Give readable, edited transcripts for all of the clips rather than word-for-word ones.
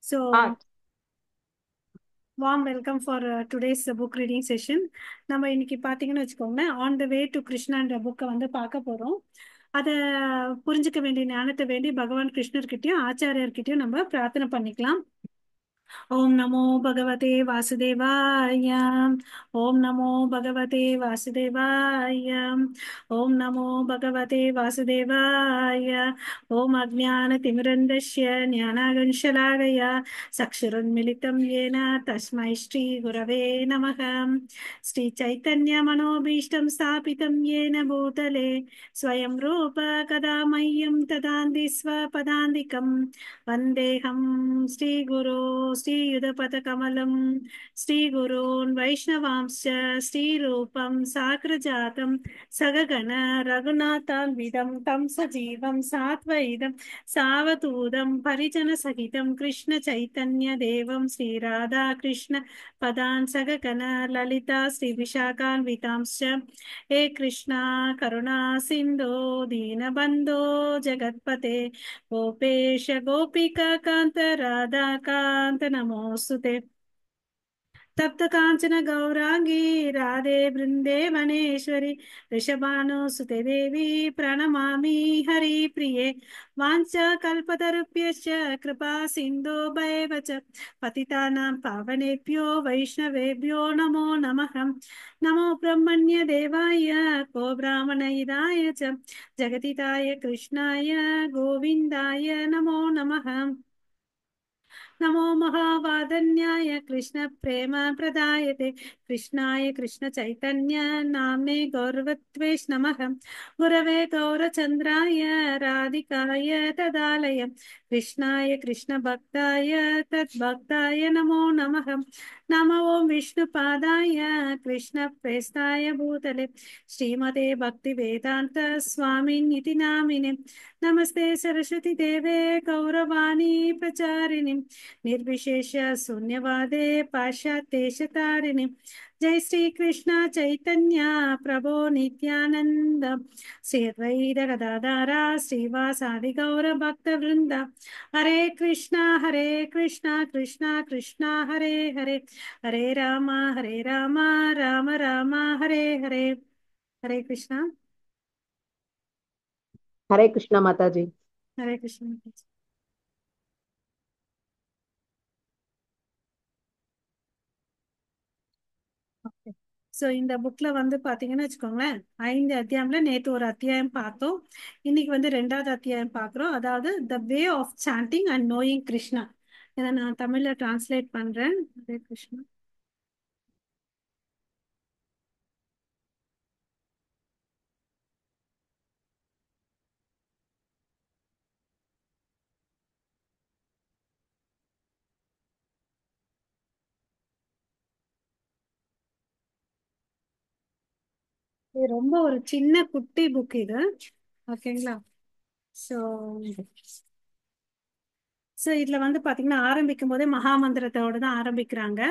So, ah warm welcome for today's book reading session. நம்ம இன்னைக்கு பார்த்தீங்கன்னு வச்சுக்கோங்களேன், ஆன் த வே டு கிருஷ்ணான்ற புக்கை வந்து பார்க்க போகிறோம். அதை புரிஞ்சுக்க வேண்டிய ஞானத்தை வேண்டி பகவான் கிருஷ்ணர்கிட்டயும் ஆச்சாரியர்கிட்டயும் நம்ம பிரார்த்தனை பண்ணிக்கலாம். ஓம் நமோ பகவதே வாசுதேவாய. ஓம் நமோ பகவதே வாசுதேவாய. ஓம் நமோ பகவதே வாசுதேவாய. ஓம் அஜ்ஞானதிமிரந்தஸ்ய ஞானாகன்ஷலாகய சக்ஷுருன்மிலிतं येन तस्मै श्रीगुरवे नमः. श्रीचैतन्यमनोभीष्टं स्थापितं येन भूतले स्वयं रूप कदा मह्यं ददाति स्वपदान्तिकम्. वन्देऽहं श्रीगुरो श्रीयुधपदकमलं श्रीगुरून् वैष्णवांश्च श्रीरूपं साग्रजातं सगगण रघुनाथान्वितं तं सजीवं सात्वैदं सावधूतं परिजनसहितं कृष्णचैतन्यदेवं श्रीराधाकृष्ण पदान् सगगण ललिता श्रीविशाखान्वितांश्च हे कृष्णा करुणा सिन्धो दीनबन्धो जगत्पते गोपेश गोपिका कान्त राधाकान्त नमोऽस्तुते। तप्त कांचन गौरांगी राधे वृंदे वनेश्वरी वृषभानुसुते देवी प्रणमामि हरिप्रिये। वाञ्छा कल्पतरुभ्यश्च कृपा सिन्धो भैव च पतितानां पावनेभ्यो वैष्णवेभ्यो नमो नमः। नमो ब्रह्मण्य देवाय को ब्राह्मणहिताय च जगतिताय कृष्णाय गोविन्दाय नमो नमः। नमो महावादन्याय कृष्ण प्रेम प्रदायते कृष्णाय कृष्ण चैतन्य नाम्ने गौरवत्वेश नमः। गुरवे गौरचन्द्राय राधिकाय तदालय कृष्णाय कृष्ण भक्ताय तद्भक्ताय नमो नमः। नमो ओं विष्णुपादाय कृष्ण प्रेष्ठाय भूतले श्रीमते भक्ति वेदांत स्वामिनिति नामिने। नमस्ते सरस्वती देवे गौरवाणी प्रचारिणी निर्विशेष शून्यवादे पाश्चात्येशतारिणी। जय श्री कृष्ण चैतन्य प्रभो नित्यानंद श्री अद्वैत गदाधरा श्रीवासादि गौर भक्त वृंद। हरे कृष्णा कृष्णा कृष्णा हरे हरे हरे राम राम राम हरे हरे। हरे कृष्णा। ஹரே கிருஷ்ணா மாதாஜி. हरे कृष्णा। ஸோ இந்த புக்ல வந்து பாத்தீங்கன்னு வச்சுக்கோங்களேன், 5 அத்தியாயம்ல நேற்று ஒரு அத்தியாயம் பார்த்தோம். இன்னைக்கு வந்து 2வது அத்தியாயம் பார்க்குறோம். அதாவது the way of chanting and knowing Krishna. இதை நான் தமிழ்ல டிரான்ஸ்லேட் பண்றேன். ஹரே கிருஷ்ணா. இது ரொம்ப ஒரு சின்ன குட்டி புக் இது. ஓகேங்களா? ஸோ இதுல வந்து பாத்தீங்கன்னா ஆரம்பிக்கும் போதே மகாமந்திரத்தோட தான் ஆரம்பிக்கிறாங்க.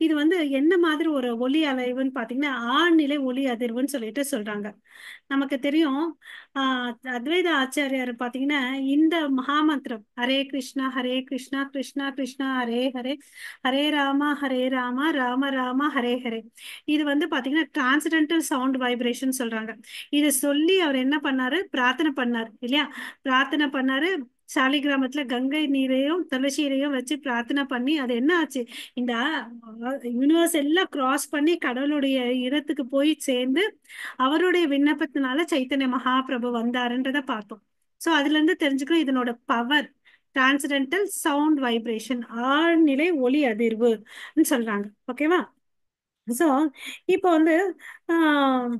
இது வந்து என்ன மாதிரி ஒரு ஒலி அலைவுன்னு பாத்தீங்கன்னா ஆழ்நிலை ஒலி அதிர்வுன்னு சொல்லிட்டு சொல்றாங்க. நமக்கு தெரியும், அத்வைத ஆச்சாரியார் பாத்தீங்கன்னா இந்த மகாமந்திரம் ஹரே கிருஷ்ணா கிருஷ்ணா கிருஷ்ணா ஹரே ஹரே ஹரே ராமா ராம ராம ஹரே ஹரே. இது வந்து பாத்தீங்கன்னா டிரான்சிடென்டல் சவுண்ட் வைப்ரேஷன் சொல்றாங்க. இதை சொல்லி அவர் என்ன பண்ணாரு, பிரார்த்தனை பண்ணார் இல்லையா? பிரார்த்தனை பண்ணாரு. சாலிகிராமத்துல கங்கை நீரையும் துளசியரையும் வச்சு பிரார்த்தனை பண்ணி அது என்ன ஆச்சு, இந்த யூனிவர்ஸ் எல்லாம் கிராஸ் பண்ணி கடவுளுடைய இடத்துக்கு போய் சேர்ந்து அவருடைய விண்ணப்பத்தினால சைத்தன்ய மகாபிரபு வந்தாருன்றத பார்த்தோம். சோ அதுல இருந்து தெரிஞ்சுக்கணும் இதனோட பவர். டிரான்சிடென்டல் சவுண்ட் வைப்ரேஷன், ஆழ்நிலை ஒலி அதிர்வுன்னு சொல்றாங்க. ஓகேவா? சோ இப்போ வந்து ஆஹ்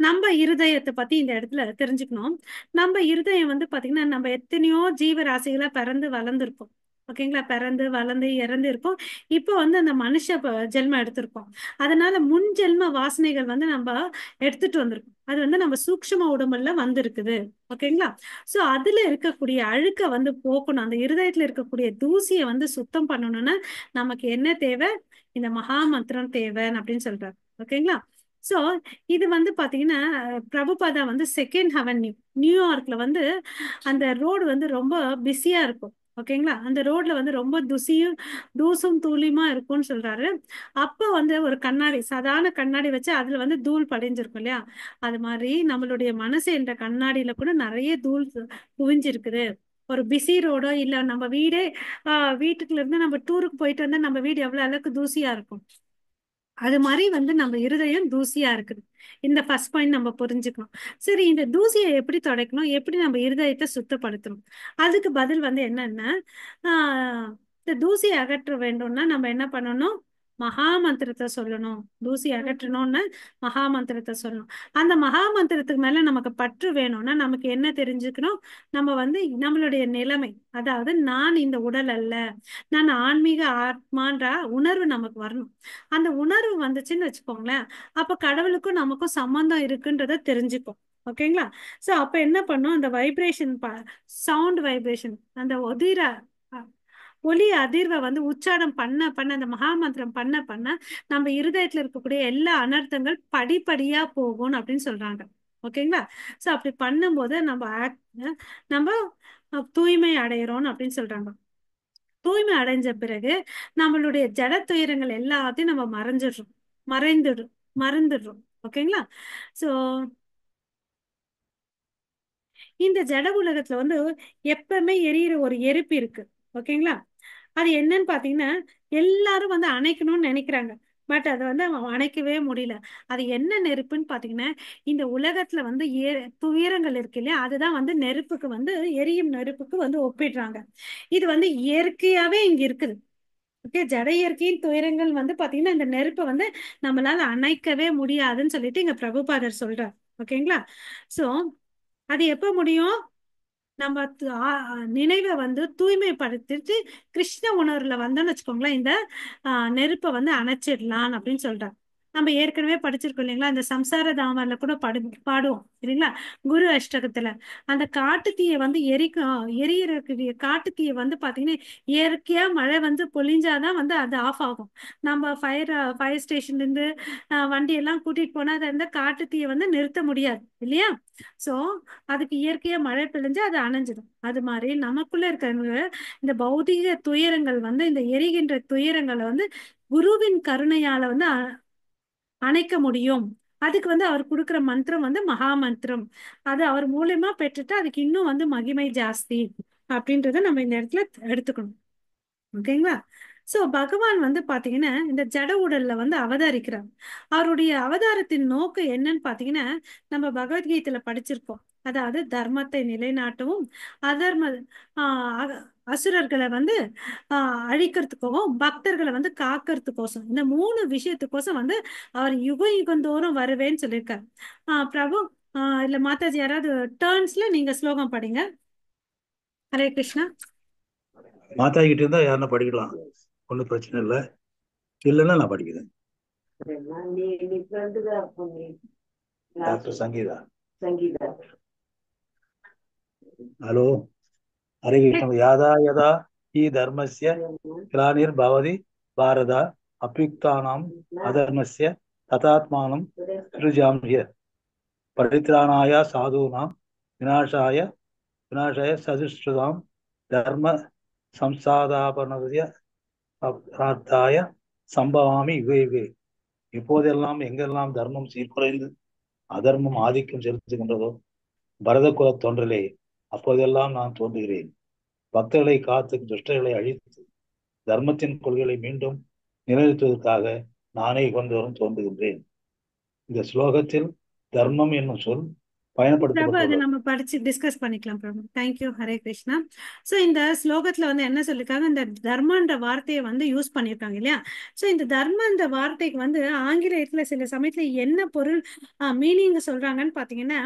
நம்ம இருதயத்தை பத்தி இந்த இடத்துல தெரிஞ்சுக்கணும். நம்ம இருதயம் வந்து பாத்தீங்கன்னா நம்ம எத்தனையோ ஜீவராசிகளை பிறந்து வளர்ந்துருப்போம். ஓகேங்களா? பிறந்து வளர்ந்து இறந்து இருப்போம். இப்போ வந்து அந்த மனுஷ ஜென்மம் எடுத்திருப்போம். அதனால முன் ஜென்ம வாசனைகள் வந்து நம்ம எடுத்துட்டு வந்திருக்கோம். அது வந்து நம்ம சூக்ஷ்ம உடம்புல வந்திருக்குது. ஓகேங்களா? சோ அதுல இருக்கக்கூடிய அழுக்க வந்து போக்கணும், அந்த இருதயத்துல இருக்கக்கூடிய தூசியை வந்து சுத்தம் பண்ணணும்னா நமக்கு என்ன தேவை, இந்த மகா மந்திரம் தேவைன்னு அப்படின்னு சொல்றாரு. ஓகேங்களா? சோ இது வந்து பாத்தீங்கன்னா பிரபுபாதா வந்து செகண்ட் அவென்யூ நியூயார்க்ல வந்து அந்த ரோடு வந்து ரொம்ப பிஸியா இருக்கும். ஓகேங்களா? அந்த ரோட்ல வந்து ரொம்ப தூசும் தூளியுமா இருக்கும்னு சொல்றாரு. அப்ப வந்து ஒரு கண்ணாடி, சாதாரண கண்ணாடி வச்சு அதுல வந்து தூள் படிஞ்சிருக்கும் இல்லையா? அது மாதிரி நம்மளுடைய மனசு என்ற கண்ணாடியில கூட நிறைய தூள் குவிஞ்சிருக்குது. ஒரு பிஸி ரோடோ இல்ல நம்ம வீடே, வீட்டுக்குள்ள இருந்து நம்ம டூருக்கு போயிட்டு வந்தா நம்ம வீடு எவ்வளவு அளவுக்கு தூசியா இருக்கும். அது மாதிரி வந்து நம்ம இருதயம் தூசியா இருக்குது. இந்த ஃபர்ஸ்ட் பாயிண்ட் நம்ம புரிஞ்சுக்கணும். சரி, இந்த தூசியை எப்படி துடைக்கணும், எப்படி நம்ம இருதயத்தை சுத்தப்படுத்தணும்? அதுக்கு பதில் வந்து என்னன்னா, இந்த தூசியை அகற்ற வேண்டும்னா நம்ம என்ன பண்ணணும்? மகா மந்திரத்தை சொல்லணும். தூசி அகற்றணும்னு மகா மந்திரத்தை சொல்லணும். அந்த மகா மந்திரத்துக்கு மேல நமக்கு பற்று வேணும்னா நமக்கு என்ன தெரிஞ்சுக்கணும்? நம்ம வந்து நம்மளுடைய நிலைமை, அதாவது நான் இந்த உடல் அல்ல, நான் ஆன்மீக ஆத்மான்ற உணர்வு நமக்கு வரணும். அந்த உணர்வு வந்துச்சுன்னு வச்சுக்கோங்களேன், அப்ப கடவுளுக்கும் நமக்கும் சம்பந்தம் இருக்குன்றத தெரிஞ்சுக்கும். ஓகேங்களா? சோ அப்ப என்ன பண்ணும், அந்த வைப்ரேஷன், சவுண்ட் வைப்ரேஷன், அந்த அ, ஒலி அதிர்வை வந்து உச்சாரம் பண்ண பண்ண, அந்த மகாமந்திரம் பண்ண பண்ண நம்ம இருதயத்துல இருக்கக்கூடிய எல்லா அனர்த்தங்கள் படிப்படியா போகும் அப்படின்னு சொல்றாங்க. ஓகேங்களா? சோ அப்படி பண்ணும்போது நம்ம தூய்மை அடையிறோம் அப்படின்னு சொல்றாங்க. தூய்மை அடைஞ்ச பிறகு நம்மளுடைய ஜட துயரங்கள் எல்லாத்தையும் நம்ம மறைந்துடும் மறந்துடுறோம். ஓகேங்களா? சோ இந்த ஜட உலகத்துல வந்து எப்பவுமே எரியிற ஒரு எரிப்பு இருக்கு. ஓகேங்களா? அது என்னன்னு பாத்தீங்கன்னா, எல்லாரும் வந்து அணைக்கணும்னு நினைக்கிறாங்க. பட் அதை வந்து அவன் அணைக்கவே முடியல. அது என்ன நெருப்புன்னு பாத்தீங்கன்னா, இந்த உலகத்துல வந்து துயரங்கள் இருக்கு இல்லையா, அதுதான் வந்து நெருப்புக்கு வந்து, எரியும் நெருப்புக்கு வந்து ஒப்பிடுறாங்க. இது வந்து இயற்கையாவே இங்க இருக்குது. ஓகே, ஜட இயற்கையின் துயரங்கள் வந்து பாத்தீங்கன்னா இந்த நெருப்பை வந்து நம்மளால அணைக்கவே முடியாதுன்னு சொல்லிட்டு இங்க பிரபுபாதர் சொல்றார். ஓகேங்களா? சோ அது எப்ப முடியும்? நம்ம நினைவை வந்து தூய்மைப்படுத்திட்டு கிருஷ்ண உணர்வுல வந்தோம்னு வச்சுக்கோங்களேன், இந்த நெருப்பை வந்து அணைச்சிடலாம் அப்படின்னு சொல்றாங்க. நம்ம ஏற்கனவே படிச்சிருக்கோம் இல்லைங்களா, இந்த சம்சார தாமர்ல கூட பாடுவோம் இல்லைங்களா, குரு அஷ்டகத்துல. அந்த காட்டுத்தீயை வந்து எரியக்கூடிய காட்டுத்தீயை வந்து பாத்தீங்கன்னா இயற்கையா மழை வந்து பொழிஞ்சாதான் வந்து அது ஆஃப் ஆகும். நம்ம ஃபயர் ஸ்டேஷன்ல இருந்து வண்டி எல்லாம் கூட்டிட்டு போனா அதை இந்த காட்டுத்தீயை வந்து நிறுத்த முடியாது இல்லையா? சோ அதுக்கு இயற்கையா மழை பெழிஞ்சு அது அணைஞ்சிடும். அது மாதிரி நமக்குள்ள இருக்கிற இந்த பௌதிக துயரங்கள் வந்து, இந்த எரிகின்ற துயரங்களை வந்து குருவின் கருணையால வந்து அணைக்க முடியும். அதுக்கு வந்து அவர் கொடுக்குற மந்திரம் வந்து மகா மந்திரம். அது அவர் மூலியமா பெற்றுட்டு அதுக்கு இன்னும் வந்து மகிமை ஜாஸ்தி அப்படின்றத நம்ம இந்த இடத்துல எடுத்துக்கணும். ஓகேங்களா? சோ பகவான் வந்து பாத்தீங்கன்னா இந்த ஜட உடல்ல வந்து அவதரிக்கிறார். அவருடைய அவதாரத்தின் நோக்கம் என்னன்னு பாத்தீங்கன்னா, நம்ம பகவத்கீதையில படிச்சிருக்கோம். அதாவது தர்மத்தை நிலைநாட்டவும், அதர்ம அசுரர்களை வந்து அழிக்கிறதுக்கும், பக்தர்களை வந்து காக்கிறதுக்கோசம், இந்த 3 விஷயத்துக்கோசம் வந்து அவர் யுகந்தோறும் வருவேன்னு சொல்லியிருக்காரு. பிரபு, இல்ல மாதாஜி, யாராவது டர்ன்ஸ்ல நீங்க ஸ்லோகம் படிங்க. ஹரே கிருஷ்ணா. மாதா கிட்ட இருந்தா யாருன்னா படிக்கலாம், ஒன்றும் பிரச்சனை இல்லை. இல்லைன்னா நான் படிக்கிறேன். டாக்டர் சங்கீதா. ஹலோ. ஹரே கிருஷ்ண. யாதா யதா ஹி தர்மஸ்ய கிளானிர் பவதி பாரத அபியுக்தானாம் அதர்மஸ்ய ததாத்மானம் சிருஜாம்ய பரித்ராணாய சாதுனாம் விநாசாய விநாசாய சதுஷ்ருதாம் தர்ம சம்சாதாபனய பிரார்த்தாய சம்பவாமி யுகே யுகே. இப்போதெல்லாம் எங்கெல்லாம் தர்மம் சீர்குலைந்து அதர்மம் ஆதிக்கம் செலுத்துகின்றதோ பரத குல தோன்றலே, அப்போதெல்லாம் நான் தோன்றுகிறேன். பக்தர்களை காத்து துஷ்டர்களை அழித்து தர்மத்தின் கொள்கைகளை மீண்டும் நிலைநிறுத்துவதற்காக நானே கொண்டவரும் தோன்றுகின்றேன். இந்த ஸ்லோகத்தில் தர்மம் என்னும் சொல் பிரபு, அதை பயன்படுத்தப்பட்டுள்ளது. நம்ம படிச்சு டிஸ்கஸ் பண்ணிக்கலாம் பிரபு. தேங்க்யூ. ஹரே கிருஷ்ணா. சோ இந்த ஸ்லோகத்துல வந்து என்ன சொல்லிருக்காங்க, இந்த தர்மன்ற வார்த்தையை வந்து யூஸ் பண்ணிருக்காங்க இல்லையா? சோ இந்த தர்மன்ற வார்த்தைக்கு வந்து ஆங்கிலேயத்துல சில சமயத்துல என்ன பொருள் மீனிங் சொல்றாங்கன்னு பாத்தீங்கன்னா,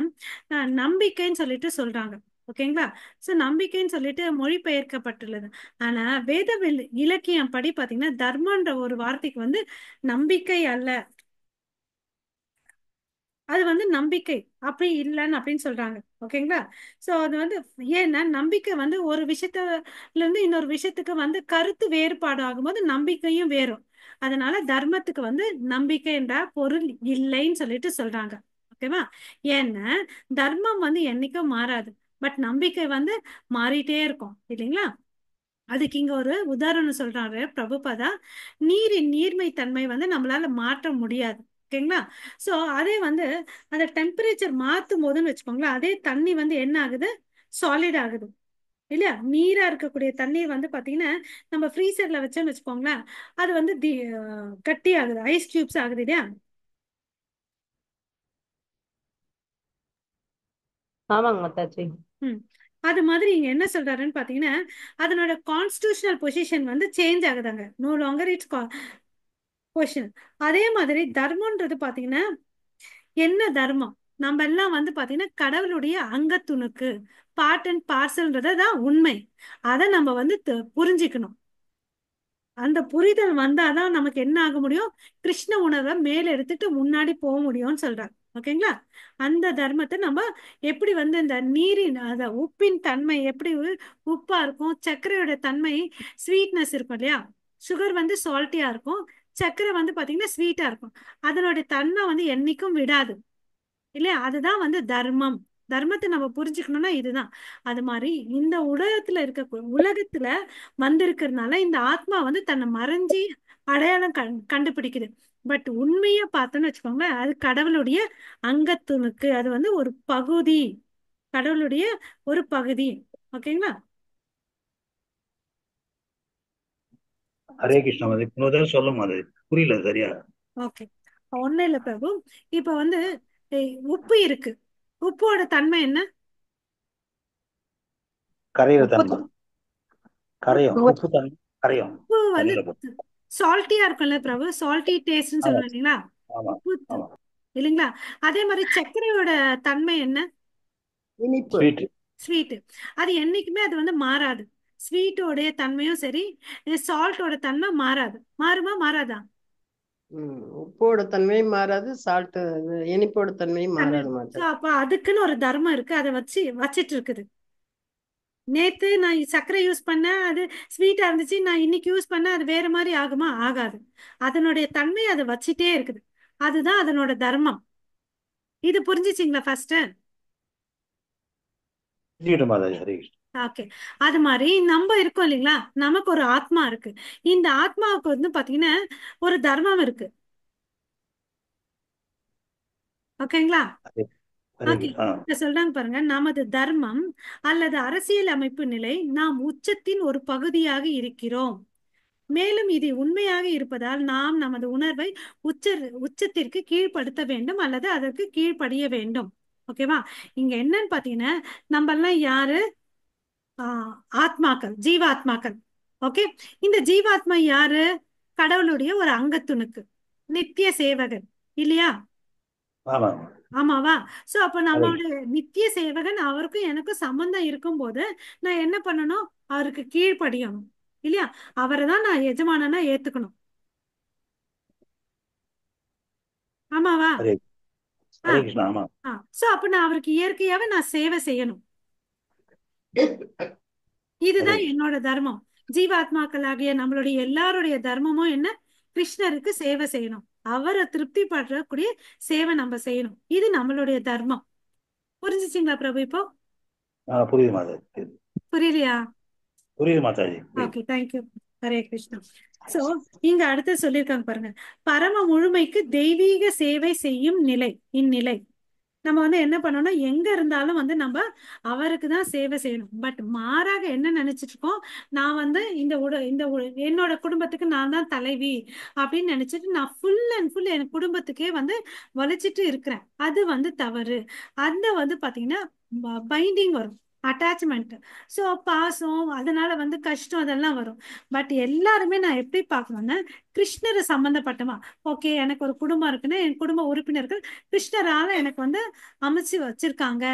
நம்பிக்கைன்னு சொல்லிட்டு சொல்றாங்க. ஓகேங்களா? சோ நம்பிக்கைன்னு சொல்லிட்டு மொழிபெயர்க்கப்பட்டுள்ளது. ஆனா இலக்கியம் படி பாத்தீங்கன்னா தர்மன்ற ஒரு வார்த்தைக்கு வந்து நம்பிக்கை அல்ல, அது வந்து நம்பிக்கை அப்படி இல்லைன்னு அப்படின்னு சொல்றாங்க. ஓகேங்களா? சோ அது வந்து ஏன்னா நம்பிக்கை வந்து ஒரு விஷயத்துல இருந்து இன்னொரு விஷயத்துக்கு வந்து கருத்து வேறுபாடு ஆகும்போது நம்பிக்கையும் வேறும். அதனால தர்மத்துக்கு வந்து நம்பிக்கை என்ற பொருள் இல்லைன்னு சொல்லிட்டு சொல்றாங்க. ஓகேவா? ஏன்னா தர்மம் வந்து என்னைக்கும் மாறாது, பட் நம்பிக்கை வந்து மாறிட்டே இருக்கும் இல்லைங்களா? அதுக்கு இங்க ஒரு உதாரணம் சொல்றாரு பிரபுபாதா. நீரின் நீர்மை தன்மை வந்து நம்மளால மாற்ற முடியாது. ஓகேங்களா? சோ அதே வந்து அந்த டெம்பரேச்சர் மாத்தும் போதுன்னு வச்சுக்கோங்களேன், அதே தண்ணி வந்து என்ன ஆகுது? சாலிட் ஆகுது இல்லையா? நீரா இருக்கக்கூடிய தண்ணீர் வந்து பாத்தீங்கன்னா நம்ம ஃப்ரீசர்ல வச்சோம்னு வச்சுக்கோங்களேன், அது வந்து கட்டி ஆகுது, ஐஸ் கியூப்ஸ் ஆகுது இல்லையா? ஆமாங்க மத்தாச்சி. ம். அது மாதிரி இங்க என்ன சொல்றாருன்னு பாத்தீங்கன்னா, அதனோட கான்ஸ்டிடியூஷனல் பொசிஷன் வந்து சேஞ்ச் ஆகுதாங்க. No longer its position. அதே மாதிரி தர்மம்ன்றது பாத்தீங்கன்னா என்ன தர்மம்? நம்ம எல்லாம் வந்து பாத்தீங்கன்னா கடவுளுடைய அங்கத்துணுக்கு, பார்ட் அண்ட் பார்சல்ன்றத தான் உண்மை. அதை நம்ம வந்து புரிஞ்சுக்கணும். அந்த புரிதல் வந்தாதான் நமக்கு என்ன ஆக முடியும்? கிருஷ்ண உணர்வை மேல எடுத்துட்டு முன்னாடி போக முடியும்னு சொல்றாங்க. ஓகேங்களா? அந்த தர்மத்தை நம்ம எப்படி வந்து இந்த நீரின் அத உப்பின் தன்மை எப்படி உப்பா இருக்கும், சர்க்கரையோட தன்மை ஸ்வீட்னஸ் இருக்கும் இல்லையா? சுகர் வந்து சால்ட்டியா இருக்கும், சர்க்கரை வந்து பாத்தீங்கன்னா ஸ்வீட்டா இருக்கும். அதனுடைய தன்மை வந்து என்னைக்கும் விடாது இல்லையா? அதுதான் வந்து தர்மம். தர்மத்தை நம்ம புரிஞ்சுக்கணும்னா இதுதான். அது மாதிரி இந்த உலகத்துல உலகத்துல வந்திருக்கிறதுனால இந்த ஆத்மா வந்து தன்னை மறைஞ்சி அடையாளம் கண்டுபிடிக்குது. பட் உண்மையா பார்த்தோன்னு வச்சுக்கோங்களேன், அது கடவுளுடைய அங்கத்துணுக்கு, அது வந்து ஒரு பகுதி, கடவுளுடைய ஒரு பகுதி. ஓகேங்களா? ஹரே கிருஷ்ணா மாதிரி இன்னொரு தடவை சொல்லும் அது புரியல சரியா. ஓகே. ஒன்னும் இல்லை பிரபு. இப்ப வந்து உப்பு இருக்கு. உப்போட தன்மை என்ன? கரையிற உப்பு தன்மை, கரையும் உப்பு- உப்பு தன்மை, கரையும் உப்பு வந்து தண்ணியில போட்டு. சால்ட்டியா இருக்கும்ல பிரபு, சால்ட்டி டேஸ்ட்னு ஆமா சொல்லுவேன் இல்லைங்களா? ஆமா உப்பு ஆமா. இல்லைங்களா? அதே மாதிரி சர்க்கரையோட தன்மை என்ன? இனிப்பு. ஸ்வீட். ஸ்வீட். அது என்னைக்குமே அது வந்து மாறாது. ஸ்வீட்டோடைய தன்மையும் சரி, சால்ட்டோட தன்மை மாறாது. மாறுமா மாறாதா? உப்போட தன்மையும் மாறாது, சால்ட் இனிப்போட தன்மையும் தன்மை. மாறாது ஸோ மாத்தாச்சி. அப்ப அதுக்குன்னு ஒரு தர்மம் இருக்கு, அதை வச்சிட்டு இருக்குது. நேத்து நான் சர்க்கரை யூஸ் பண்ணேன், அது ஸ்வீட்டா இருந்துச்சு, நான் இன்னைக்கு யூஸ் பண்ண அது வேற மாதிரி ஆகுமா? ஆகாது. அதனுடைய தன்மை அதை வச்சிட்டே இருக்குது. அதுதான் அதனோட தர்மம். இது புரிஞ்சுச்சிங்களா ஃபர்ஸ்ட்? புரிஞ்சுக்கிட்ட மாதாஜி. ஹரே கிருஷ்ணா. ஓகே. அது மாதிரி நம்ம இருக்கோம் இல்லைங்களா? நமக்கு ஒரு ஆத்மா இருக்கு. இந்த ஆத்மாவுக்கு வந்து பாத்தீங்கன்னா ஒரு தர்மம் இருக்கு. ஓகேங்களா? ஹரே ஹரே ஓகே. கிருஷ்ணா. இப்ப சொல்றாங்க பாருங்க, நமது தர்மம் அல்லது அரசியல் அமைப்பு நிலை நாம் உச்சத்தின் ஒரு பகுதியாக இருக்கிறோம். மேலும் இது உண்மையாக இருப்பதால் நாம் நமது உணர்வை உச்ச உச்சத்திற்கு கீழ்ப்படுத்த வேண்டும் அல்லது அதற்கு கீழ்ப்படிய வேண்டும். ஓகேவா? இங்க என்னன்னு பாத்தீங்கன்னா, நம்ம எல்லாம் யாரு? ஆத்மாக்கள், ஜீவாத்மாக்கள். ஓகே. இந்த ஜீவாத்மா யாரு? கடவுளுடைய ஒரு அங்கத்துணுக்கு, நித்திய சேவகன் இல்லையா? ஆமா. ஆமாவா? சோ அப்ப ஹரே நம்மளுடைய கிருஷ்ணா. நித்திய சேவகன் அவருக்கும் எனக்கும் சம்பந்தம் இருக்கும்போது நான் என்ன பண்ணணும்? அவருக்கு கீழ்ப்படியணும் இல்லையா? அவரை தான் நான் எஜமானனா ஏத்துக்கணும். ஆமாவா? ஹரே ஆ. ஹரே கிருஷ்ணா. ஆமா. சோ அப்ப நான் அவருக்கு இயற்கையாவே நான் சேவை செய்யணும். ஹரே இதுதான் கிருஷ்ணா. என்னோட தர்மம். ஜீவாத்மாக்களாகிய நம்மளுடைய எல்லாருடைய தர்மமும் என்ன? கிருஷ்ணருக்கு சேவை செய்யணும். அவரை திருப்தி படுறக்கூடிய சேவை நம்ம செய்யணும். இது நம்மளுடைய தர்மம். புரிஞ்சுச்சிங்களா பிரபு இப்போ? புரியுது மாதாஜி, புரியுது. புரியலையா? புரியுது மாதாஜி, புரியுது. Okay, thank you. Hare Krishna. So இங்க அடுத்து சொல்லியிருக்காங்க பாருங்க, பரம முழுமைக்கு தெய்வீக சேவை செய்யும் நிலை. இந்நிலை நம்ம வந்து என்ன பண்ணணும்? எங்க இருந்தாலும் வந்து நம்ம அவருக்கு தான் சேவை செய்யணும். பட் மாறாக என்ன நினைச்சிட்டு இருக்கோம்? நான் வந்து என்னோட குடும்பத்துக்கு நான் தான் தலைவி அப்படின்னு நினைச்சிட்டு நான் ஃபுல் அண்ட் ஃபுல் என் குடும்பத்துக்கே வந்து வலிச்சிட்டு இருக்கிறேன். அது வந்து தவறு. அந்த வந்து பாத்தீங்கன்னா பைண்டிங் வரும், அட்டாச்மெண்ட். ஸோ பாசம், அதனால வந்து கஷ்டம் அதெல்லாம் வரும். பட் எல்லாருமே நான் எப்படி பார்க்கணும்னா கிருஷ்ணரை சம்பந்தப்பட்டமா. ஓகே, எனக்கு ஒரு குடும்பம் இருக்குன்னா என் குடும்ப உறுப்பினர்கள் கிருஷ்ணரால எனக்கு வந்து அமைச்சு வச்சிருக்காங்க.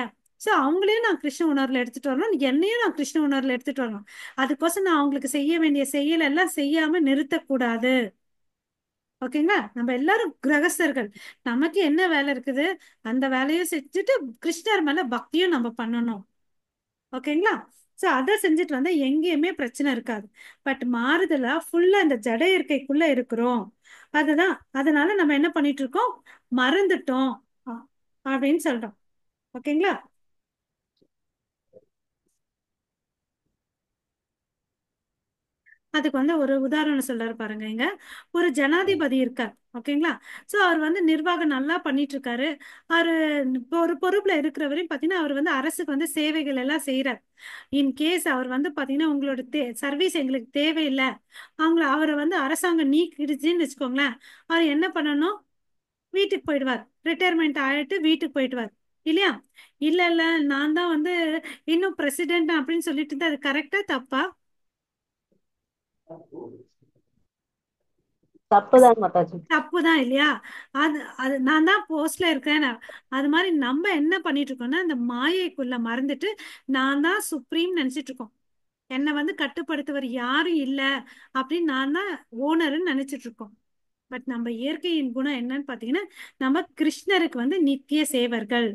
சோ அவங்களையும் நான் கிருஷ்ண உணர்வுல எடுத்துட்டு வரணும், என்னையும் நான் கிருஷ்ண உணர்வுல எடுத்துட்டு வரணும். அதுக்கோசம் நான் அவங்களுக்கு செய்ய வேண்டிய செயல் எல்லாம் செய்யாம நிறுத்தக்கூடாது. ஓகேங்களா? நம்ம எல்லாரும் கிரகஸ்தர்கள், நமக்கு என்ன வேலை இருக்குது அந்த வேலையும் செஞ்சுட்டு கிருஷ்ணர் மேல பக்தியும் நம்ம பண்ணணும். ஓகேங்களா? சோ அதை செஞ்சுட்டு வந்தா எங்கேயுமே பிரச்சனை இருக்காது. பட் மாறுதலா ஃபுல்லா இந்த ஜட இருக்கைக்குள்ள இருக்கிறோம். அதுதான், அதனால நம்ம என்ன பண்ணிட்டு இருக்கோம்? மறந்துட்டோம் அ- அப்படின்னு சொல்றோம். ஓகேங்களா? அதுக்கு வந்து ஒரு உதாரணம் சொல்றாரு பாருங்க. இங்க ஒரு ஜனாதிபதி இருக்கார், ஓகேங்களா. சோ அவர் வந்து நிர்வாகம் நல்லா பண்ணிட்டு இருக்காரு. அவரு இப்போ ஒரு பொறுப்புல இருக்கிற வரையும் பாத்தீங்கன்னா அவர் வந்து அரசுக்கு வந்து சேவைகள் எல்லாம் செய்யறார். இன் கேஸ் அவர் வந்து பாத்தீங்கன்னா உங்களோட சர்வீஸ் எங்களுக்கு தேவையில்லை, அவரை வந்து அரசாங்கம் நீக்கிடுச்சுன்னு வச்சுக்கோங்களேன், அவர் என்ன பண்ணணும்? வீட்டுக்கு போயிடுவார். ரிட்டையர்மெண்ட் ஆயிட்டு வீட்டுக்கு போயிடுவார் இல்லையா? இல்ல இல்ல, நான் தான் வந்து இன்னும் பிரசிடென்ட் அப்படின்னு சொல்லிட்டு இருந்தா அது கரெக்டா தப்பா? தப்புதாங்க மாதாஜி. தப்புதான் இல்லையா? அது அது நான் தான் போஸ்ட்ல இருக்கிறேன். அது மாதிரி நம்ம என்ன பண்ணிட்டு இருக்கோம்னா இந்த மாயைக்குள்ள மறந்துட்டு நான் தான் சுப்ரீம் நினைச்சிட்டு இருக்கோம். என்னை வந்து கட்டுப்படுத்துவர் யாரும் இல்ல அப்படின்னு நான் தான் ஓனர்னு நினைச்சிட்டு இருக்கோம். பட் நம்ம இயற்கையின் குணம் என்னன்னு பாத்தீங்கன்னா நம்ம கிருஷ்ணருக்கு வந்து நித்திய சேவர்கள்.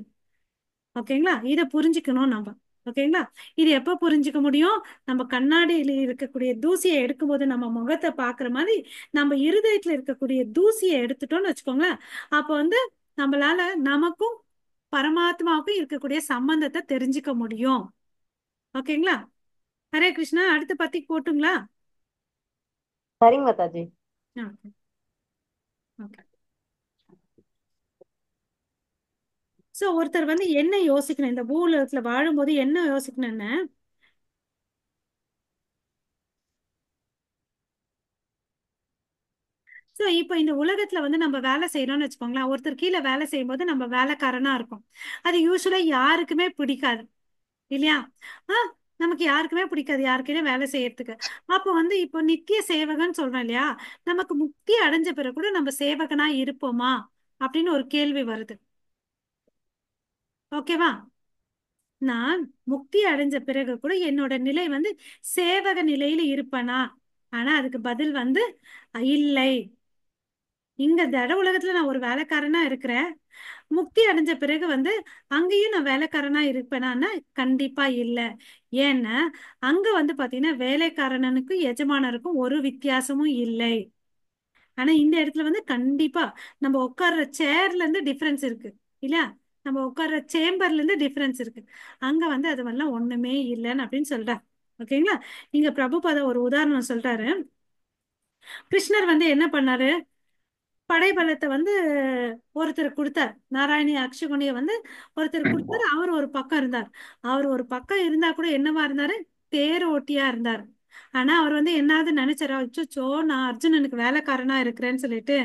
ஓகேங்களா? இதை புரிஞ்சுக்கணும் நம்ம. ஓகேங்களா? இது எப்ப புரிஞ்சுக்க முடியும்? நம்ம கண்ணாடியில இருக்கக்கூடிய தூசியை எடுக்கும்போது நம்ம முகத்தை பாக்குற மாதிரி நம்ம இருதயத்துல இருக்கக்கூடிய தூசியை எடுத்துட்டோம்னு வச்சுக்கோங்களேன், அப்ப வந்து நம்மளால நமக்கும் பரமாத்மாவுக்கும் இருக்கக்கூடிய சம்பந்தத்தை தெரிஞ்சுக்க முடியும். ஓகேங்களா? ஹரே கிருஷ்ணா. அடுத்த பத்தி போட்டுங்களா? சரிங்க மாதாஜி. ஓகே. ஓகே. சோ ஒருத்தர் வந்து என்ன யோசிக்கணும், இந்த பூலோகத்துல வாழும்போது என்ன யோசிக்கணும்னு, சோ இப்போ இந்த உலகத்துல வந்து நம்ம வேலை செய்யறோம்னு வச்சுக்கோங்களேன், ஒருத்தர் கீழே வேலை செய்யும் போது நம்ம வேலைக்காரனா இருக்கும். அது யூஸ்வலா யாருக்குமே பிடிக்காது இல்லையா? ஆஹ் நமக்கு யாருக்குமே பிடிக்காது யாருக்குமே வேலை செய்யறதுக்கு. அப்போ வந்து இப்போ நித்திய சேவகன் சொல்றோம் இல்லையா? நமக்கு முக்தி அடைஞ்ச பிறகு கூட நம்ம சேவகனா இருப்போமா அப்படின்னு ஒரு கேள்வி வருது. ஓகேவா? நான் முக்தி அடைஞ்ச பிறகு கூட என்னோட நிலை வந்து சேவக நிலையில இருப்பேனா? ஆனா அதுக்கு பதில் வந்து இல்லை. இங்க ஜட உலகத்துல நான் ஒரு வேலைக்காரனா இருக்கிறேன். முக்தி அடைஞ்ச பிறகு வந்து அங்கேயும் நான் வேலைக்காரனா இருப்பேனான்னா கண்டிப்பா இல்ல. ஏன்னா அங்க வந்து பாத்தீங்கன்னா வேலைக்காரனுக்கும் எஜமானருக்கும் ஒரு வித்தியாசமும் இல்லை. ஆனா இந்த இடத்துல வந்து கண்டிப்பா நம்ம உட்கார்ற சேர்ல இருந்து டிஃபரன்ஸ் இருக்கு இல்லையா? நம்ம உட்கார்ற சேம்பர்ல இருந்து டிஃபரன்ஸ் இருக்கு. அங்க வந்து அது எல்லாம் ஒண்ணுமே இல்லைன்னு அப்படின்னு சொல்றாரு. ஓகேங்களா? இங்க பிரபுபாத ஒரு உதாரணம் சொல்றாரு. கிருஷ்ணர் வந்து என்ன பண்ணாரு? படைபலத்தை வந்து ஒருத்தர் கொடுத்தார். நாராயணி அக்ஷகுணிய வந்து ஒருத்தர் கொடுத்தாரு. அவர் ஒரு பக்கம் இருந்தார். அவர் ஒரு பக்கம் இருந்தா கூட என்னவா இருந்தாரு? தேர் ஓட்டியா இருந்தார். ஆனா அவர் வந்து என்னாவது நினைச்சாரா, அச்சோ நான் அர்ஜுனனுக்கு வேலைக்காரனா இருக்கிறேன்னு சொல்லிட்டு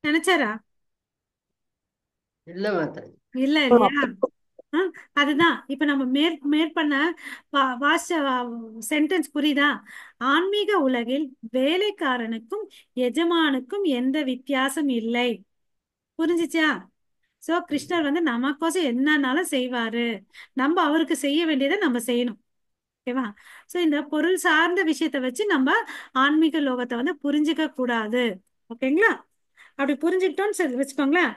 நினைச்சாரா? இல்ல மாதாஜி. இல்ல இல்லையா? ஆஹ் அதுதான் இப்ப நம்ம மேற்பண்ண வாச சென்டென்ஸ் புரியுதா? ஆன்மீக உலகில் வேலைக்காரனுக்கும் எஜமானுக்கும் எந்த வித்தியாசம் இல்லை. புரிஞ்சுச்சா? சோ கிருஷ்ணர் வந்து நமக்கோசம் என்னன்னாலும் செய்வாரு. நம்ம அவருக்கு செய்ய வேண்டியதை நம்ம செய்யணும். ஓகேவா? சோ இந்த பொருள் சார்ந்த விஷயத்த வச்சு நம்ம ஆன்மீக லோகத்தை வந்து புரிஞ்சுக்க கூடாது. ஓகேங்களா? அப்படி புரிஞ்சுக்கிட்டோம்னு சொல்லி வச்சுக்கோங்களேன்,